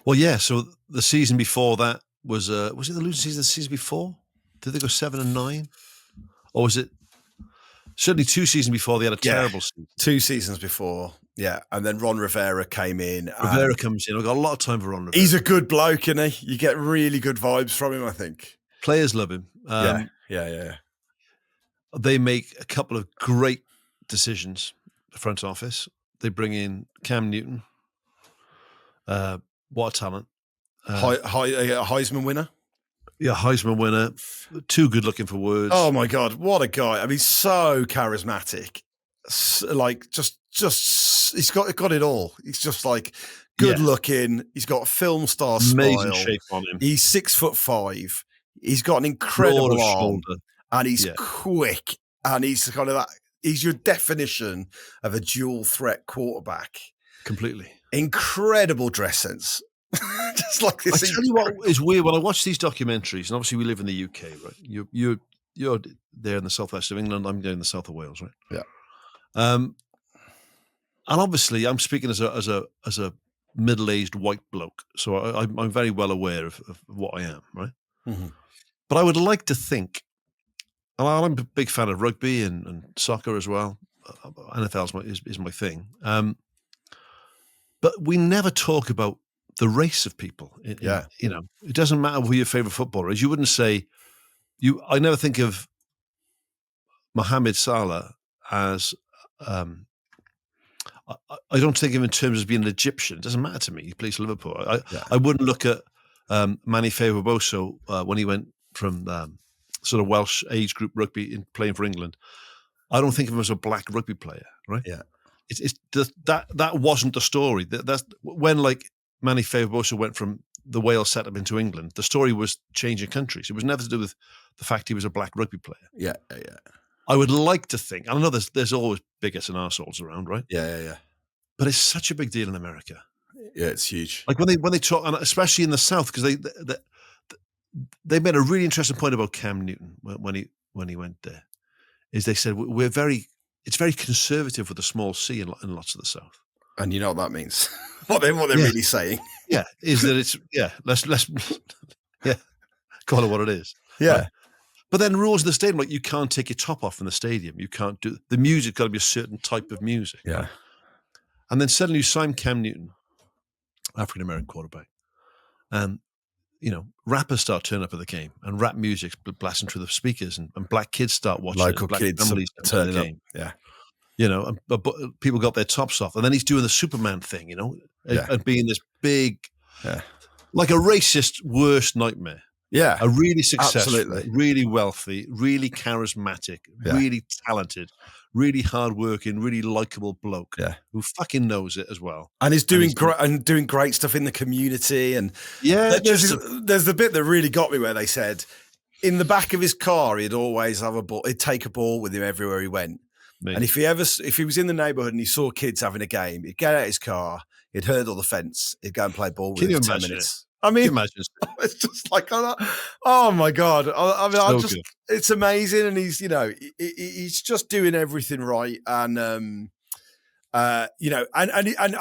Speaker 7: Well, yeah. So the season before that was it the losing season? The season before? Did they go 7-9? Or was it certainly 2 seasons before they had a terrible season?
Speaker 6: 2 seasons before, yeah. And then Ron Rivera came in.
Speaker 7: Rivera comes in. I've got a lot of time for Ron Rivera.
Speaker 6: He's a good bloke, isn't he? You get really good vibes from him, I think.
Speaker 7: Players love him.
Speaker 6: Yeah.
Speaker 7: They make a couple of great decisions, the front office. They bring in Cam Newton. What a talent.
Speaker 6: Heisman winner.
Speaker 7: Yeah, Heisman winner. Too good looking for words.
Speaker 6: Oh my God, what a guy! I mean, so charismatic. Just he's got it all. He's just like good looking. He's got a film star smile.
Speaker 7: Amazing shape on him.
Speaker 6: He's 6'5". He's got an incredible arm, shoulder. And he's quick. And he's kind of that. He's your definition of a dual threat quarterback.
Speaker 7: Completely
Speaker 6: incredible dress sense. Just like this.
Speaker 7: I tell you what is weird when I watch these documentaries, and obviously we live in the UK, right? You're there in the southwest of England. I'm there in the south of Wales, right?
Speaker 6: Yeah.
Speaker 7: and obviously I'm speaking as a middle-aged white bloke, so I'm very well aware of what I am, right?
Speaker 6: Mm-hmm.
Speaker 7: But I would like to think, and I'm a big fan of rugby and soccer as well. NFL is my thing. But we never talk about the race of people. It doesn't matter who your favorite footballer is. You wouldn't say I never think of Mohamed Salah as. I don't think of him in terms of being an Egyptian. It doesn't matter to me. He plays for Liverpool. I wouldn't look at Manny Favourboso when he went from sort of Welsh age group rugby in playing for England. I don't think of him as a black rugby player, right?
Speaker 6: Yeah,
Speaker 7: it's that wasn't the story. That's when like Manny Favourboso went from the Wales setup into England. The story was changing countries. It was never to do with the fact he was a black rugby player.
Speaker 6: Yeah.
Speaker 7: I would like to think. I know there's always bigots and arseholes around, right?
Speaker 6: Yeah.
Speaker 7: But it's such a big deal in America.
Speaker 6: Yeah, it's huge.
Speaker 7: Like when they talk, and especially in the South, because they made a really interesting point about Cam Newton when he went there. Is they said it's very conservative with a small c in lots of the South.
Speaker 6: And you know what that means? what they're really saying?
Speaker 7: Yeah, is that it's let's call it what it is.
Speaker 6: Yeah.
Speaker 7: Right? But then rules of the stadium, like you can't take your top off in the stadium. You can't do the music. Got to be a certain type of music.
Speaker 6: Yeah.
Speaker 7: And then suddenly you sign Cam Newton, African American quarterback, and rappers start turning up at the game, and rap music's blasting through the speakers, and black kids start watching.
Speaker 6: Local kids turning up. Yeah.
Speaker 7: And people got their tops off, and then he's doing the Superman thing, and being this big, like a racist worst nightmare.
Speaker 6: Yeah,
Speaker 7: a really successful,
Speaker 6: absolutely.
Speaker 7: Really wealthy, really charismatic, really talented, really hardworking, really likable bloke.
Speaker 6: Yeah,
Speaker 7: who fucking knows it as well,
Speaker 6: and is doing great stuff in the community. And there's the bit that really got me where they said in the back of his car he'd always have a ball. He'd take a ball with him everywhere he went. And if he was in the neighborhood and he saw kids having a game, he'd get out his car, he'd hurdle the fence, he'd go and play ball with him for 10 minutes. I mean, it's just like, oh my God. It's amazing. And he's just doing everything right. And, and I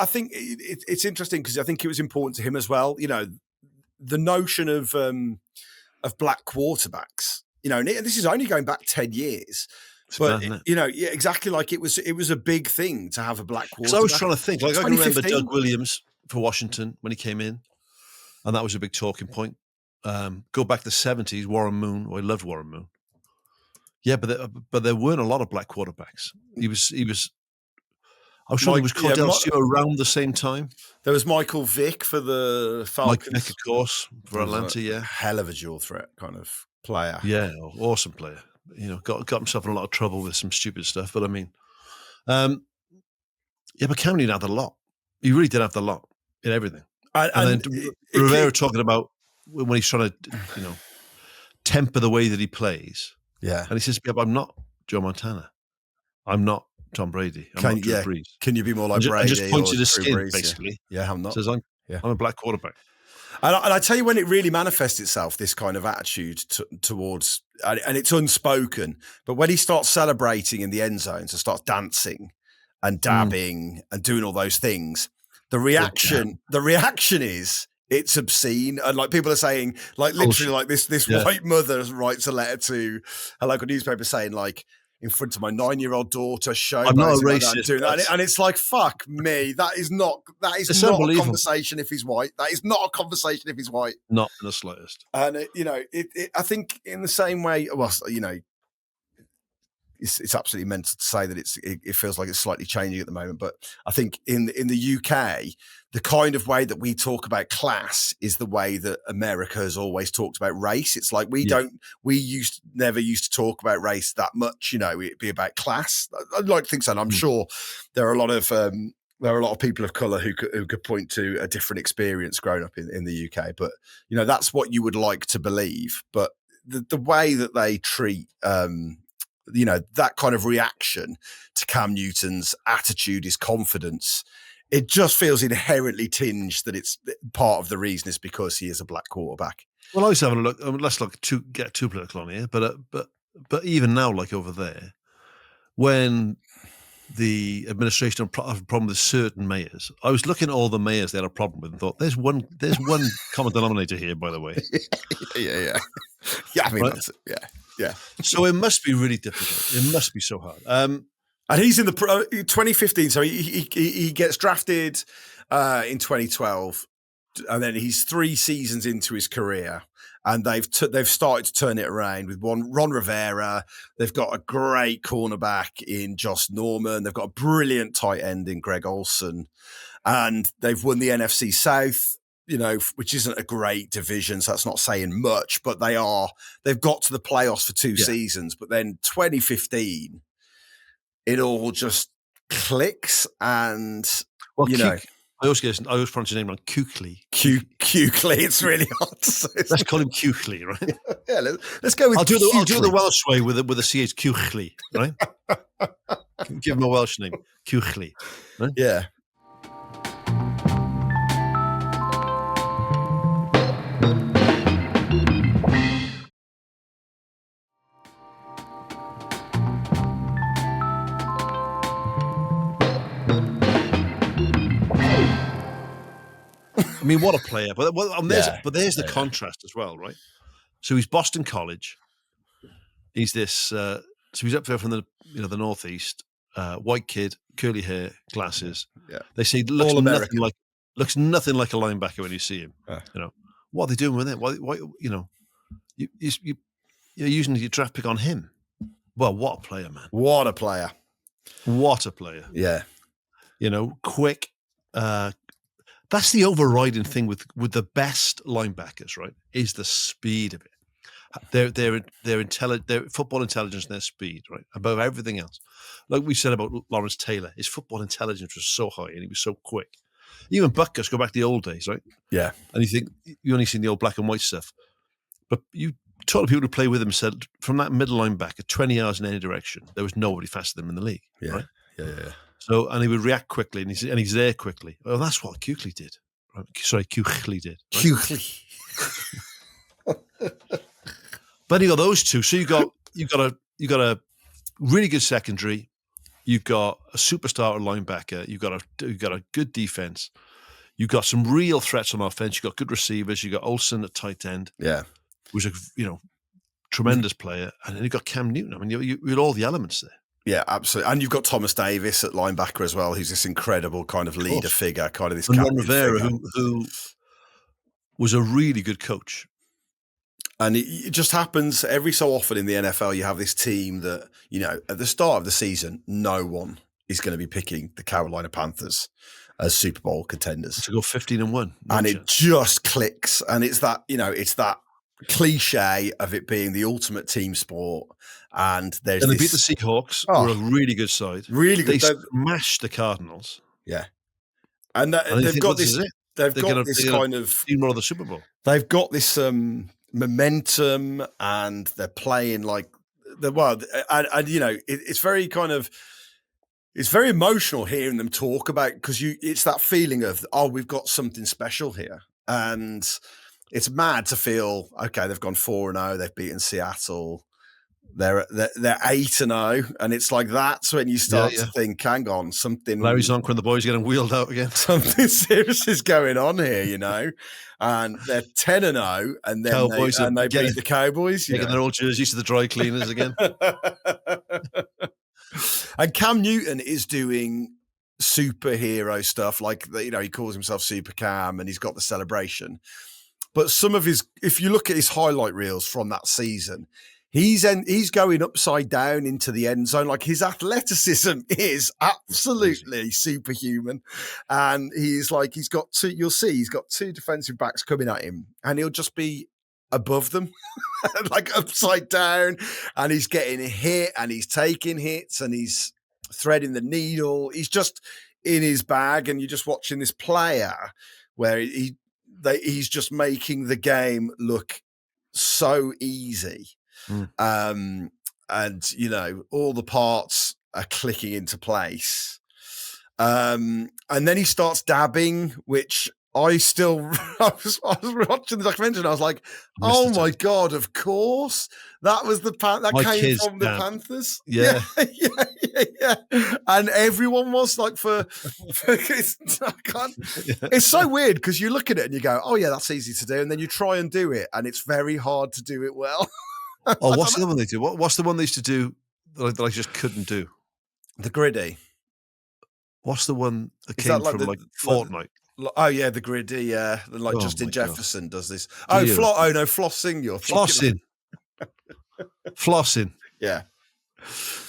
Speaker 6: think it's interesting because I think it was important to him as well. The notion of black quarterbacks, and this is only going back 10 years. But exactly, like it was a big thing to have a black quarterback.
Speaker 7: Because I was trying to think, like I can remember Doug Williams for Washington when he came in, and that was a big talking point. Go back to the 70s, Warren Moon. I loved Warren Moon. Yeah, but there weren't a lot of black quarterbacks. He was. I was sure he was Cordell Stewart around the same time.
Speaker 6: There was Michael Vick for the Falcons.
Speaker 7: Mike Vick, of course, for Atlanta. Yeah,
Speaker 6: hell of a dual threat kind of player.
Speaker 7: Yeah, awesome player. Got himself in a lot of trouble with some stupid stuff. But I mean, but Cam Newton had a lot. He really did have the lot in everything. And then Rivera talking about when he's trying to, temper the way that he plays.
Speaker 6: Yeah.
Speaker 7: And he says, I'm not Joe Montana. I'm not Tom Brady. I'm not Drew Brees.
Speaker 6: Can you be more like Brady?
Speaker 7: And just points to the skin,
Speaker 6: Brees,
Speaker 7: basically.
Speaker 6: Yeah, I'm not.
Speaker 7: Says, I'm a black quarterback.
Speaker 6: And I tell you when it really manifests itself, this kind of attitude towards, and it's unspoken, but when he starts celebrating in the end zones and starts dancing and dabbing and doing all those things, the reaction is it's obscene. And like people are saying, like literally like this white mother writes a letter to a local newspaper saying like, in front of my 9-year-old daughter, I'm not a racist. Doing that. And it's like, fuck me. That is not a conversation if he's white. That is not a conversation if he's white.
Speaker 7: Not in the slightest.
Speaker 6: And, I think in the same way, well, it's absolutely mental to say that it feels like it's slightly changing at the moment. But I think in the UK, the kind of way that we talk about class is the way that America has always talked about race. It's like we never used to talk about race that much. It'd be about class. I'd like to think so. And I'm sure there are a lot of people of colour who could point to a different experience growing up in the UK. But that's what you would like to believe. But the way that they treat that kind of reaction to Cam Newton's attitude, his confidence, it just feels inherently tinged that it's part of the reason is because he is a black quarterback.
Speaker 7: Well, I was having a look. Let's get too political on here, but even now, like over there, when the administration have a problem with certain mayors. I was looking at all the mayors they had a problem with and thought, there's one common denominator here, by the way.
Speaker 6: Yeah. I mean,
Speaker 7: right?
Speaker 6: Yeah.
Speaker 7: So it must be really difficult. It must be so hard.
Speaker 6: And he's in the 2015. So he gets drafted in 2012, and then he's 3 seasons into his career, and they've started to turn it around with Ron Rivera. They've got a great cornerback in Josh Norman. They've got a brilliant tight end in Greg Olsen, and they've won the NFC South, which isn't a great division, so that's not saying much, but they've got to the playoffs for 2 seasons. But then 2015, it all just clicks, and
Speaker 7: I always pronounce his name wrong. Kuechly.
Speaker 6: Kuechly. It's really hard.
Speaker 7: Let's call him Kuechly, right?
Speaker 6: Yeah, let's go with.
Speaker 7: I'll do the Welsh way with a CH. Kuechly, right? Give him a Welsh name, Kuechly. Right?
Speaker 6: Yeah.
Speaker 7: I mean, what a player! But there's the contrast as well, right? So he's Boston College. He's this. So he's up there from the northeast, white kid, curly hair, glasses.
Speaker 6: Yeah,
Speaker 7: they say looks nothing like a linebacker when you see him. What are they doing with him? Why you're using your draft pick on him? Well, what a player, man!
Speaker 6: What a player!
Speaker 7: What a player!
Speaker 6: Yeah,
Speaker 7: quick. That's the overriding thing with the best linebackers, right? Is the speed of it. Their football intelligence and their speed, right? Above everything else. Like we said about Lawrence Taylor, his football intelligence was so high and he was so quick. Even Butkus, go back to the old days, right?
Speaker 6: Yeah.
Speaker 7: And you think you only seen the old black and white stuff. But you talk to people who play with him said from that middle linebacker, 20 yards in any direction, there was nobody faster than him in the league.
Speaker 6: Yeah.
Speaker 7: Right?
Speaker 6: Yeah.
Speaker 7: So, and he would react quickly, and he's there quickly. Well, that's what Kuechly did. Right? Sorry, Kuechly did. Right?
Speaker 6: Kuechly.
Speaker 7: But you got those two. So you got a really good secondary. You've got a superstar linebacker. You've got a good defense. You've got some real threats on offense. You've got good receivers. You got Olsen at tight end.
Speaker 6: Yeah,
Speaker 7: who's a tremendous player, and then you've got Cam Newton. I mean, you had all the elements there.
Speaker 6: Yeah, absolutely. And you've got Thomas Davis at linebacker as well, who's this incredible kind of leader figure, kind of this
Speaker 7: Ron Rivera, who was a really good coach.
Speaker 6: And it just happens every so often in the NFL, you have this team that, at the start of the season, no one is going to be picking the Carolina Panthers as Super Bowl contenders.
Speaker 7: To go 15-1.
Speaker 6: And it just clicks. And it's that, it's that cliche of it being the ultimate team sport. And they
Speaker 7: beat the Seahawks, who are a really good side.
Speaker 6: Really good.
Speaker 7: They smashed the Cardinals.
Speaker 6: Yeah. And they've got this. They've got this kind of
Speaker 7: steamroll the Super Bowl.
Speaker 6: They've got this momentum, and they're playing like it's very kind of. It's very emotional hearing them talk about, because it's that feeling of, we've got something special here. And it's mad to feel, okay, they've gone 4-0, they've beaten Seattle, they're 8-0, and it's like that's when you start to think, hang on, something.
Speaker 7: Larry Zonk when the boys getting wheeled out again.
Speaker 6: Something serious is going on here, And they're 10-0, and then they beat the Cowboys.
Speaker 7: Taking their old jerseys to the dry cleaners again.
Speaker 6: And Cam Newton is doing superhero stuff, like he calls himself Super Cam, and he's got the celebration. But some of if you look at his highlight reels from that season, he's going upside down into the end zone. Like, his athleticism is absolutely superhuman, and he's got two. You'll see he's got 2 defensive backs coming at him, and he'll just be above them, like upside down, and he's getting hit, and he's taking hits, and he's threading the needle. He's just in his bag, and you're just watching this player where he's just making the game look so easy. And all the parts are clicking into place. And then he starts dabbing, which I was watching the documentary and I was like, oh my God, of course. That was that came from the Panthers.
Speaker 7: Yeah.
Speaker 6: Yeah. And everyone was like it's so weird because you look at it and you go, oh yeah, that's easy to do. And then you try and do it and it's very hard to do it well.
Speaker 7: Oh, what's the other one they do? What's the one they used to do that I just couldn't do?
Speaker 6: The griddy.
Speaker 7: What's the one that came from Fortnite?
Speaker 6: Oh yeah, the griddy. Yeah, like Justin Jefferson does this. Flossing. You're
Speaker 7: flossing. Flossing.
Speaker 6: Yeah,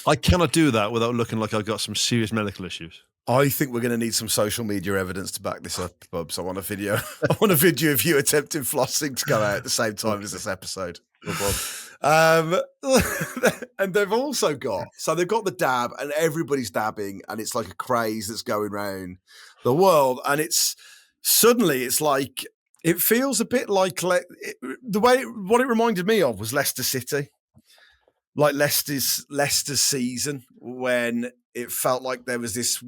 Speaker 7: I cannot do that without looking like I've got some serious medical issues.
Speaker 6: I think we're going to need some social media evidence to back this up, Bubs. I want a video. I want a video of you attempting flossing to go out at the same time as this episode. And they've also got they've got the dab, and everybody's dabbing, and it's like a craze that's going around the world, and it's like it feels a bit like what it reminded me of was Leicester City, like Leicester's season when it felt like there was this,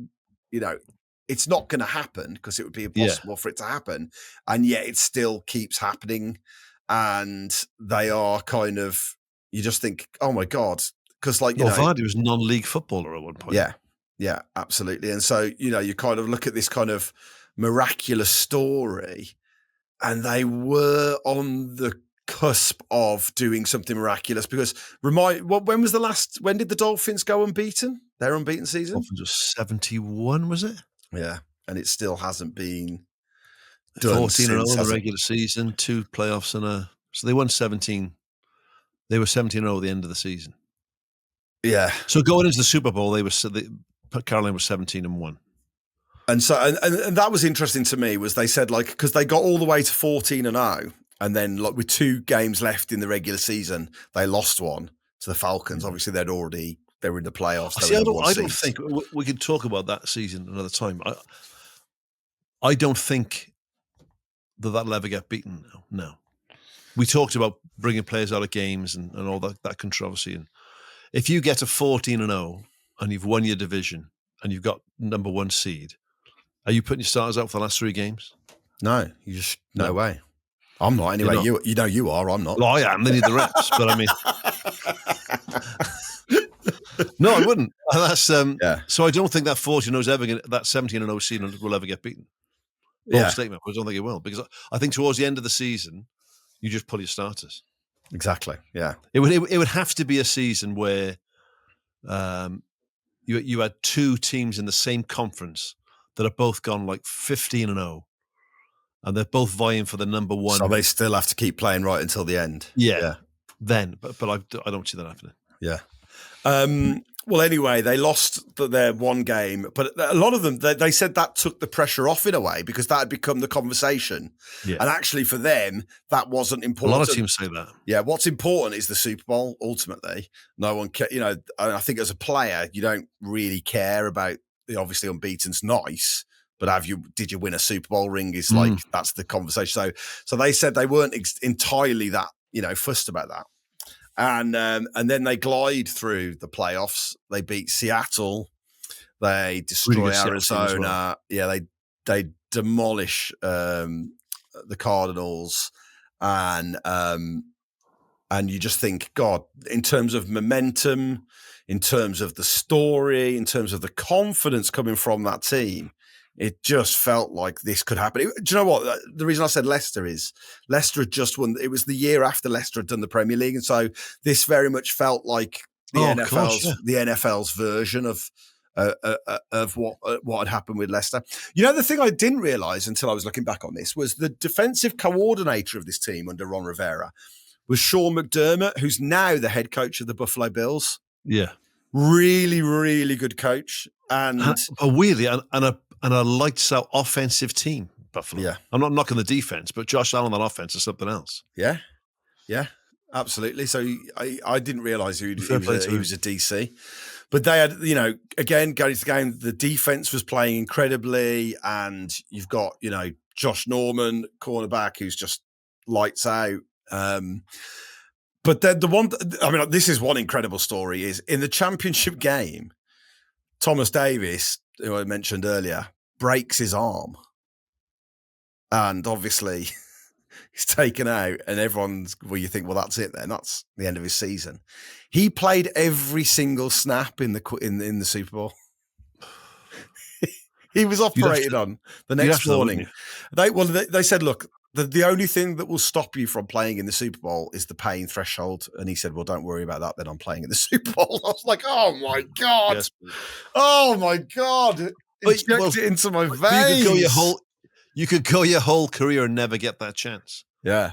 Speaker 6: it's not going to happen because it would be impossible for it to happen, and yet it still keeps happening. And they are kind of, you just think, oh my God. Because
Speaker 7: Vardy was non-league footballer at one point.
Speaker 6: Yeah, absolutely. And so, you kind of look at this kind of miraculous story and they were on the cusp of doing something miraculous because when did the Dolphins go unbeaten? Their unbeaten season?
Speaker 7: Dolphins was 71, was it?
Speaker 6: Yeah. And it still hasn't been
Speaker 7: 14-0 in the regular season, 2 playoffs so they won 17. They were 17-0 at the end of the season.
Speaker 6: Yeah.
Speaker 7: So going into the Super Bowl, Carolina was 17-1.
Speaker 6: And so and that was interesting to me was they said because they got all the way to 14-0 and then with 2 games left in the regular season, they lost one to the Falcons. Obviously they were in the playoffs.
Speaker 7: I don't think we can talk about that season another time. I don't think that'll ever get beaten now. No. We talked about bringing players out of games and all that controversy. And if you get to 14-0 and you've won your division and you've got number 1 seed, are you putting your starters out for the last 3 games?
Speaker 6: No, no way. I'm not anyway. You are. I'm not.
Speaker 7: Well, I am. They need the reps, but I mean, no, I wouldn't. And that's So I don't think that 14-0 is ever that 17-0 season will ever get beaten. Statement, but I don't think it will because I think towards the end of the season, you just pull your starters.
Speaker 6: Exactly. Yeah.
Speaker 7: It would have to be a season where you had 2 teams in the same conference that have both gone like 15-0, and they're both vying for the number 1.
Speaker 6: So they still have to keep playing right until the end.
Speaker 7: Yeah. Then, but I don't see that happening.
Speaker 6: Yeah. Well, anyway, they lost their 1 game, but a lot of them, they said that took the pressure off in a way because that had become the conversation.
Speaker 7: Yeah.
Speaker 6: And actually for them, that wasn't important.
Speaker 7: A lot of teams say that.
Speaker 6: Yeah. What's important is the Super Bowl, ultimately. No one I think as a player, you don't really care about, obviously unbeaten's nice, but did you win a Super Bowl ring is that's the conversation. So they said they weren't entirely that, fussed about that. And then they glide through the playoffs. They beat Seattle. They destroy Arizona. Well. Yeah, they demolish the Cardinals, and you just think, God, in terms of momentum, in terms of the story, in terms of the confidence coming from that team, it just felt like this could happen. Do you know what? The reason I said Leicester is Leicester had just won. It was the year after Leicester had done the Premier League. And so this very much felt like the NFL's version of what had happened with Leicester. The thing I didn't realise until I was looking back on this was the defensive coordinator of this team under Ron Rivera was Sean McDermott, who's now the head coach of the Buffalo Bills.
Speaker 7: Yeah.
Speaker 6: Really, really good coach. And
Speaker 7: weirdly, and a lights out offensive team, Buffalo.
Speaker 6: Yeah.
Speaker 7: I'm not knocking the defense, but Josh Allen on offense is something else.
Speaker 6: Yeah. Yeah, absolutely. So I didn't realize he was a DC. But they had, again, going to the game, the defense was playing incredibly. And you've got, Josh Norman, cornerback, who's just lights out. But then this is one incredible story is in the championship game, Thomas Davis, who I mentioned earlier, breaks his arm. And obviously he's taken out and you think, well, that's it then. That's the end of his season. He played every single snap in the Super Bowl. He was operated on the next morning. They said, look, the only thing that will stop you from playing in the Super Bowl is the pain threshold. And he said, well, don't worry about that. Then I'm playing in the Super Bowl. I was like, oh my God.
Speaker 7: Yes.
Speaker 6: Oh my God. Inject it into my veins.
Speaker 7: You could go your whole career and never get that chance.
Speaker 6: Yeah.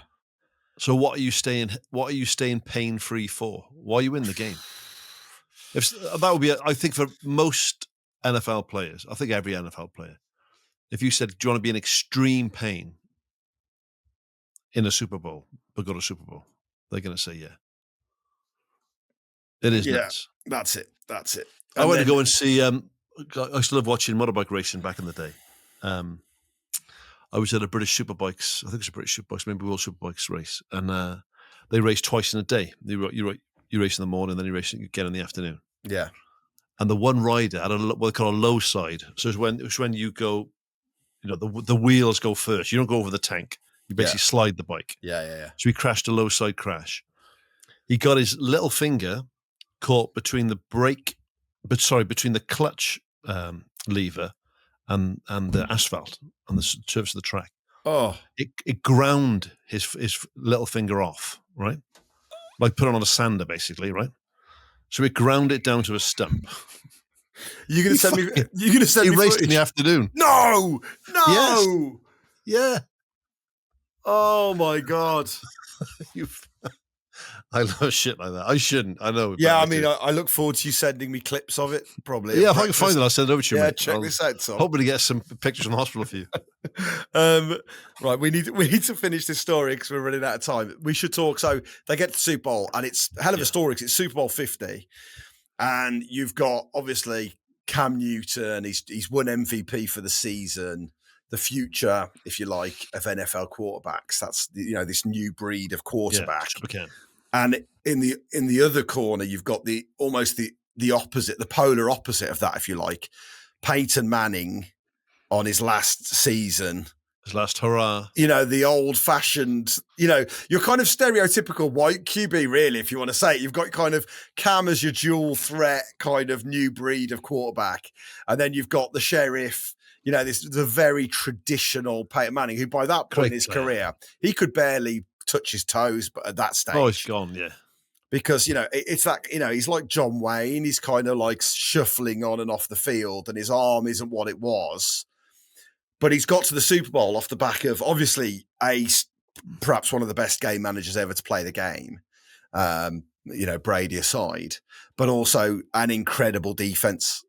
Speaker 7: So what are you staying pain-free for? Why are you in the game? That would be, I think, for most NFL players, I think every NFL player, if you said, do you want to be in extreme pain in a Super Bowl, but go to Super Bowl, they're going to say, yeah. It is nuts.
Speaker 6: That's it.
Speaker 7: I went to go and see, I used to love watching motorbike racing back in the day. I was at a British Superbikes, I think it's a British Superbikes, maybe World Superbikes race, and they race twice in a day. You race in the morning, then you race again in the afternoon.
Speaker 6: Yeah.
Speaker 7: And the one rider had what they call a low side. So it's when you go, the wheels go first. You don't go over the tank. You basically slide the bike.
Speaker 6: Yeah.
Speaker 7: So he crashed a low side crash. He got his little finger caught between the between the clutch lever and the asphalt on the surface of the track.
Speaker 6: Oh,
Speaker 7: it ground his little finger off, right? Like put it on a sander, basically, right? So it ground it down to a stump.
Speaker 6: You're going to send me. You're going to send me.
Speaker 7: He raced
Speaker 6: footage?
Speaker 7: in the afternoon.
Speaker 6: No.
Speaker 7: Yes. Yeah.
Speaker 6: Oh my God.
Speaker 7: I love shit like that. I shouldn't. I know.
Speaker 6: Yeah, I mean, I look forward to you sending me clips of it, probably.
Speaker 7: Yeah, if I can find it, I'll send it over to you, mate.
Speaker 6: Check this out, Tom.
Speaker 7: Hoping to get some pictures from the hospital for you.
Speaker 6: Right, we need to finish this story because we're running out of time. We should talk. So they get to the Super Bowl, and it's a hell of a story because it's Super Bowl 50. And you've got, obviously, Cam Newton. He's won MVP for the season. The future, if you like, of NFL quarterbacks. That's this new breed of quarterback.
Speaker 7: Yeah,
Speaker 6: and in the other corner, you've got the opposite, the polar opposite of that, if you like. Peyton Manning on his last season.
Speaker 7: His last hurrah.
Speaker 6: The old-fashioned, you're kind of stereotypical white QB, really, if you want to say it. You've got kind of Cam as your dual threat kind of new breed of quarterback. And then you've got the sheriff, the very traditional Peyton Manning, who by that point in his career, he could barely touch his toes, but at that stage.
Speaker 7: Oh, he's gone, yeah.
Speaker 6: Because, it's that, he's like John Wayne. He's kind of like shuffling on and off the field and his arm isn't what it was. But he's got to the Super Bowl off the back of, obviously, perhaps one of the best game managers ever to play the game, Brady aside, but also an incredible defense.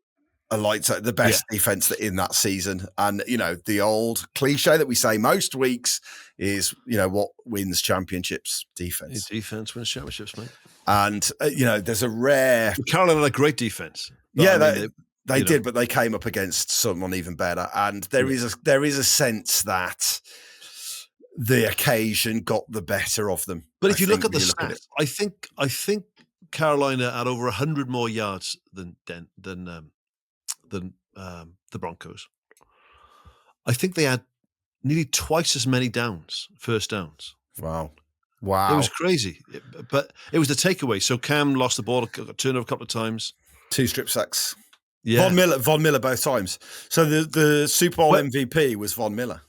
Speaker 6: The best defense in that season. And, the old cliche that we say most weeks is, what wins championships? Defense.
Speaker 7: Defense wins championships, mate.
Speaker 6: And, there's a rare...
Speaker 7: Carolina had a great defense.
Speaker 6: They did, but they came up against someone even better. And there is a sense that the occasion got the better of them.
Speaker 7: But if you look at the stats, I think Carolina had over 100 more yards than the Broncos. I think they had nearly twice as many first downs.
Speaker 6: Wow.
Speaker 7: It was crazy. But it was the takeaway. So Cam lost the ball, got turned over a couple of times. 2
Speaker 6: strip sacks.
Speaker 7: Yeah.
Speaker 6: Von Miller both times. So the Super Bowl MVP was Von Miller.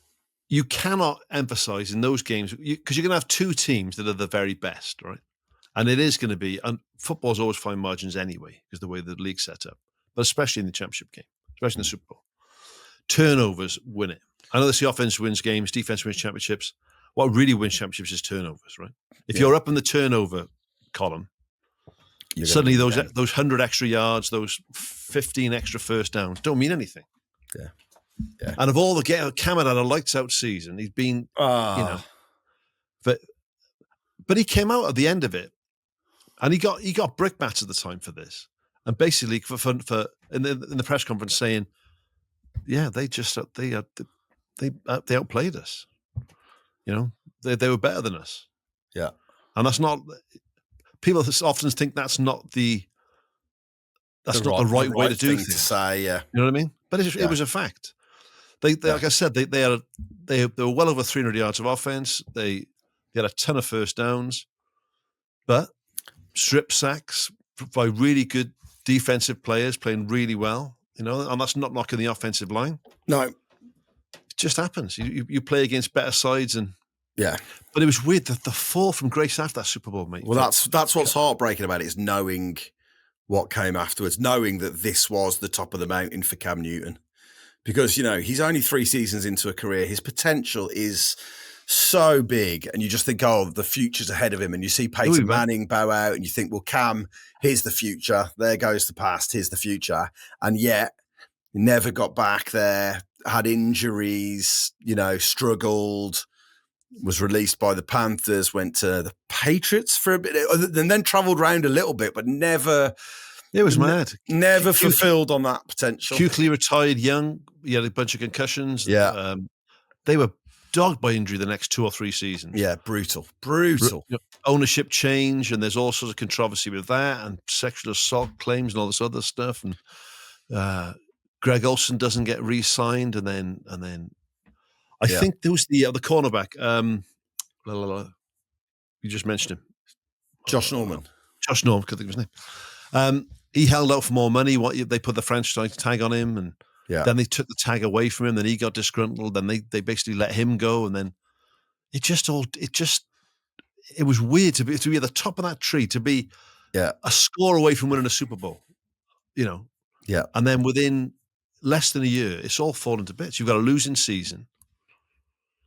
Speaker 7: You cannot emphasize in those games, because you're going to have 2 teams that are the very best, right? And it is going to be, and football's always fine margins anyway, because the way the league's set up. But especially in the championship game, especially in the Super Bowl. Turnovers win it. I know the offense wins games, defense wins championships. What really wins championships is turnovers, right? If you're up in the turnover column, suddenly those 100 extra yards, those 15 extra first downs don't mean anything.
Speaker 6: Yeah.
Speaker 7: And of all the Cam had a lights out season. He's been, but he came out at the end of it, and he got brickbats at the time for this. And basically, for in the press conference saying, "Yeah, they outplayed us. They were better than us."
Speaker 6: Yeah,
Speaker 7: and that's not. People often think that's not the right way to do things.
Speaker 6: To say, yeah,
Speaker 7: you know what I mean. But it was a fact. They like I said, they were well over 300 yards of offense. They had a ton of first downs, but strip sacks by really good defensive players playing really well. And that's not knocking the offensive line.
Speaker 6: No,
Speaker 7: it just happens. You play against better sides, and
Speaker 6: yeah.
Speaker 7: But it was weird that the fall from grace after that Super Bowl, mate.
Speaker 6: Well, that's what's heartbreaking about it, is knowing what came afterwards, knowing that this was the top of the mountain for Cam Newton. Because, he's only 3 seasons into a career. His potential is so big. And you just think, oh, the future's ahead of him. And you see Peyton Manning bow out and you think, well, Cam, here's the future. There goes the past. Here's the future. And yet, he never got back there, had injuries, struggled, was released by the Panthers, went to the Patriots for a bit, and then travelled around a little bit, but never...
Speaker 7: It was mad.
Speaker 6: Never fulfilled on that potential.
Speaker 7: Cutely retired young. He had a bunch of concussions.
Speaker 6: Yeah.
Speaker 7: They were dogged by injury the next 2 or 3 seasons.
Speaker 6: Yeah, brutal.
Speaker 7: Ownership change, and there's all sorts of controversy with that, and sexual assault claims and all this other stuff. And Greg Olsen doesn't get re-signed, and then I think there was the cornerback. You just mentioned him.
Speaker 6: Josh Norman.
Speaker 7: Josh Norman, could think of his name. He held out for more money. They put the franchise tag on him, and then they took the tag away from him. Then he got disgruntled. Then they basically let him go, and then it was weird to be at the top of that tree, to be a score away from winning a Super Bowl, and then within less than a year, it's all fallen to bits. You've got a losing season.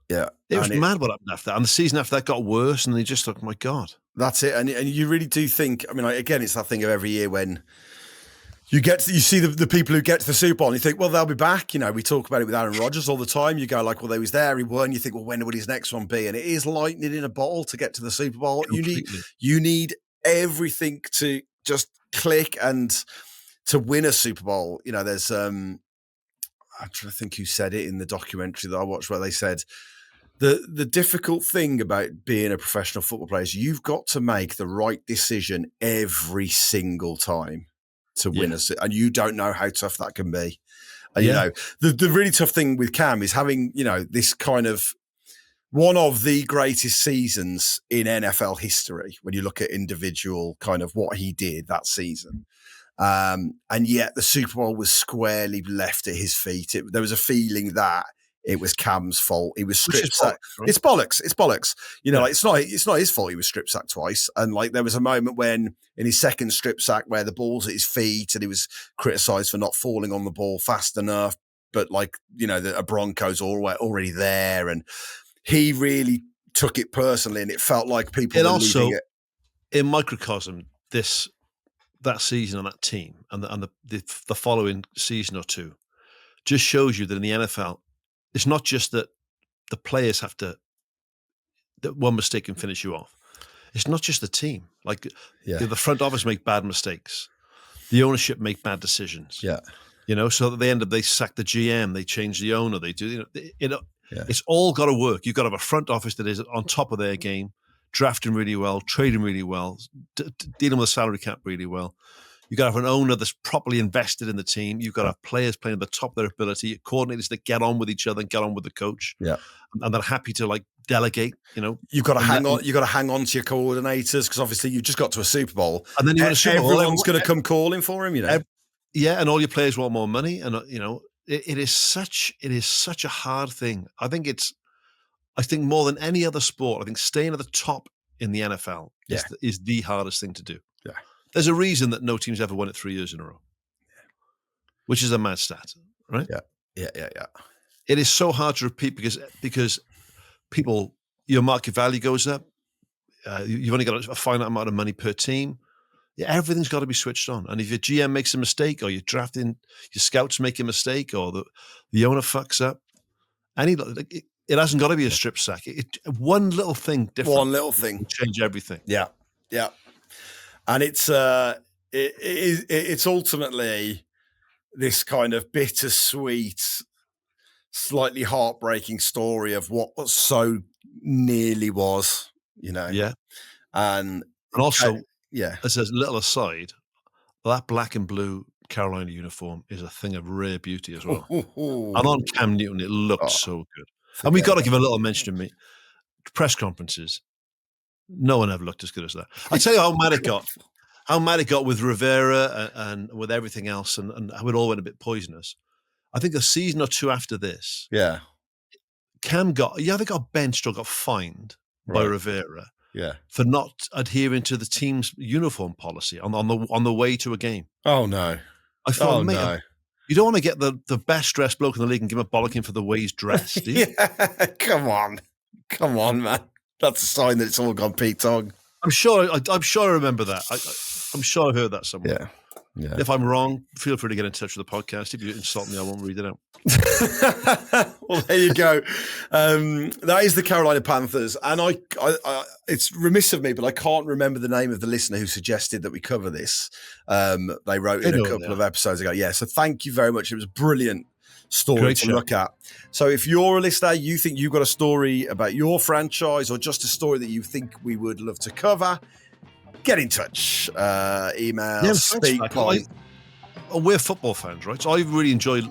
Speaker 6: Yeah,
Speaker 7: it was mad what happened after that, and the season after that got worse, and they just thought, my God.
Speaker 6: That's it, and you really do think. I mean, again, it's that thing of every year when you see the people who get to the Super Bowl, and you think, well, they'll be back. We talk about it with Aaron Rodgers all the time. You go like, well, they was there, he won. You think, well, when will his next one be? And it is lightning in a bottle to get to the Super Bowl.
Speaker 7: Completely.
Speaker 6: You need everything to just click and to win a Super Bowl. There's I'm trying to think who said it in the documentary that I watched, where they said, The difficult thing about being a professional football player is you've got to make the right decision every single time to win and you don't know how tough that can be. And, the really tough thing with Cam is having, this kind of one of the greatest seasons in NFL history when you look at individual kind of what he did that season. And yet the Super Bowl was squarely left at his feet. There was a feeling that it was Cam's fault. He was strip sacked. Right? It's bollocks. It's bollocks. It's not his fault. He was strip sacked twice. And there was a moment when in his second strip sack where the ball's at his feet and he was criticised for not falling on the ball fast enough. But a Broncos already there, and he really took it personally, and it felt like people were leaving it.
Speaker 7: In microcosm, that season on that team and the following season or two just shows you that in the NFL, it's not just that the players that one mistake can finish you off. It's not just the team. The front office make bad mistakes. The ownership make bad decisions.
Speaker 6: Yeah.
Speaker 7: So at the end they sack the GM, they change the owner, they do, it's all got to work. You've got to have a front office that is on top of their game, drafting really well, trading really well, dealing with the salary cap really well. You've got to have an owner that's properly invested in the team. You've got to have players playing at the top of their ability, coordinators that get on with each other and get on with the coach.
Speaker 6: Yeah.
Speaker 7: And they're happy to delegate,
Speaker 6: You've got to hang on. You've got to hang on to your coordinators, because obviously you've just got to a Super Bowl.
Speaker 7: And then
Speaker 6: everyone's going to come calling for him,
Speaker 7: and all your players want more money. And, it is such a hard thing. I think more than any other sport, I think staying at the top in the NFL is the hardest thing to do.
Speaker 6: Yeah.
Speaker 7: There's a reason that no team's ever won it 3 years in a row, which is a mad stat, right?
Speaker 6: Yeah.
Speaker 7: It is so hard to repeat because people, your market value goes up. You've only got a finite amount of money per team. Everything's got to be switched on. And if your GM makes a mistake, or you're drafting, your scouts make a mistake, or the owner fucks up, it hasn't got to be a strip sack. One little thing different.
Speaker 6: One little thing
Speaker 7: can change everything.
Speaker 6: Yeah. And it's ultimately this kind of bittersweet, slightly heartbreaking story of what so nearly was,
Speaker 7: Yeah.
Speaker 6: And
Speaker 7: also, as a little aside, that black and blue Carolina uniform is a thing of rare beauty as well. And on Cam Newton, it looked so good. And we've got to give a little mention to me. Press conferences. No one ever looked as good as that. I'll tell you how mad it got. How mad it got with Rivera and with everything else, and how it all went a bit poisonous. I think a season or two after this, Cam they got benched or got fined by Rivera for not adhering to the team's uniform policy on the way to a game.
Speaker 6: Oh no!
Speaker 7: I thought, you don't want to get the best dressed bloke in the league and give him a bollocking for the way he's dressed, do you?
Speaker 6: Come on, man. That's a sign that it's all gone Pete Tong.
Speaker 7: I'm sure I remember that. I'm sure I heard that somewhere. Yeah. If I'm wrong, feel free to get in touch with the podcast. If you insult me, I won't read it out.
Speaker 6: Well, there you go. That is the Carolina Panthers. And I it's remiss of me, but I can't remember the name of the listener who suggested that we cover this. They wrote in a couple of episodes ago. Yeah, so thank you very much. It was a brilliant story to look at. So if you're a listener, you think you've got a story about your franchise or just a story that you think we would love to cover, get in touch. Email, speak.
Speaker 7: We're football fans, right? So I really enjoyed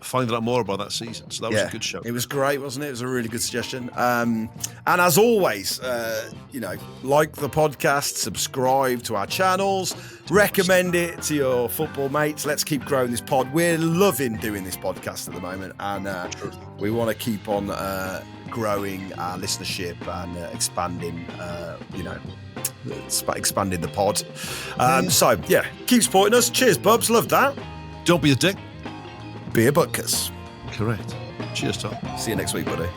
Speaker 7: finding out more about that season. So that was a good show.
Speaker 6: It was great, wasn't it? It was a really good suggestion. And as always, like the podcast, subscribe to our channels, recommend it to your football mates. Let's keep growing this pod. We're loving doing this podcast at the moment, and we want to keep on growing our listenership and expanding, expanding the pod. So, keep supporting us. Cheers, Bubs. Love that.
Speaker 7: Don't be a dick.
Speaker 6: Be a butkus.
Speaker 7: Correct. Cheers, Tom.
Speaker 6: See you next week, buddy.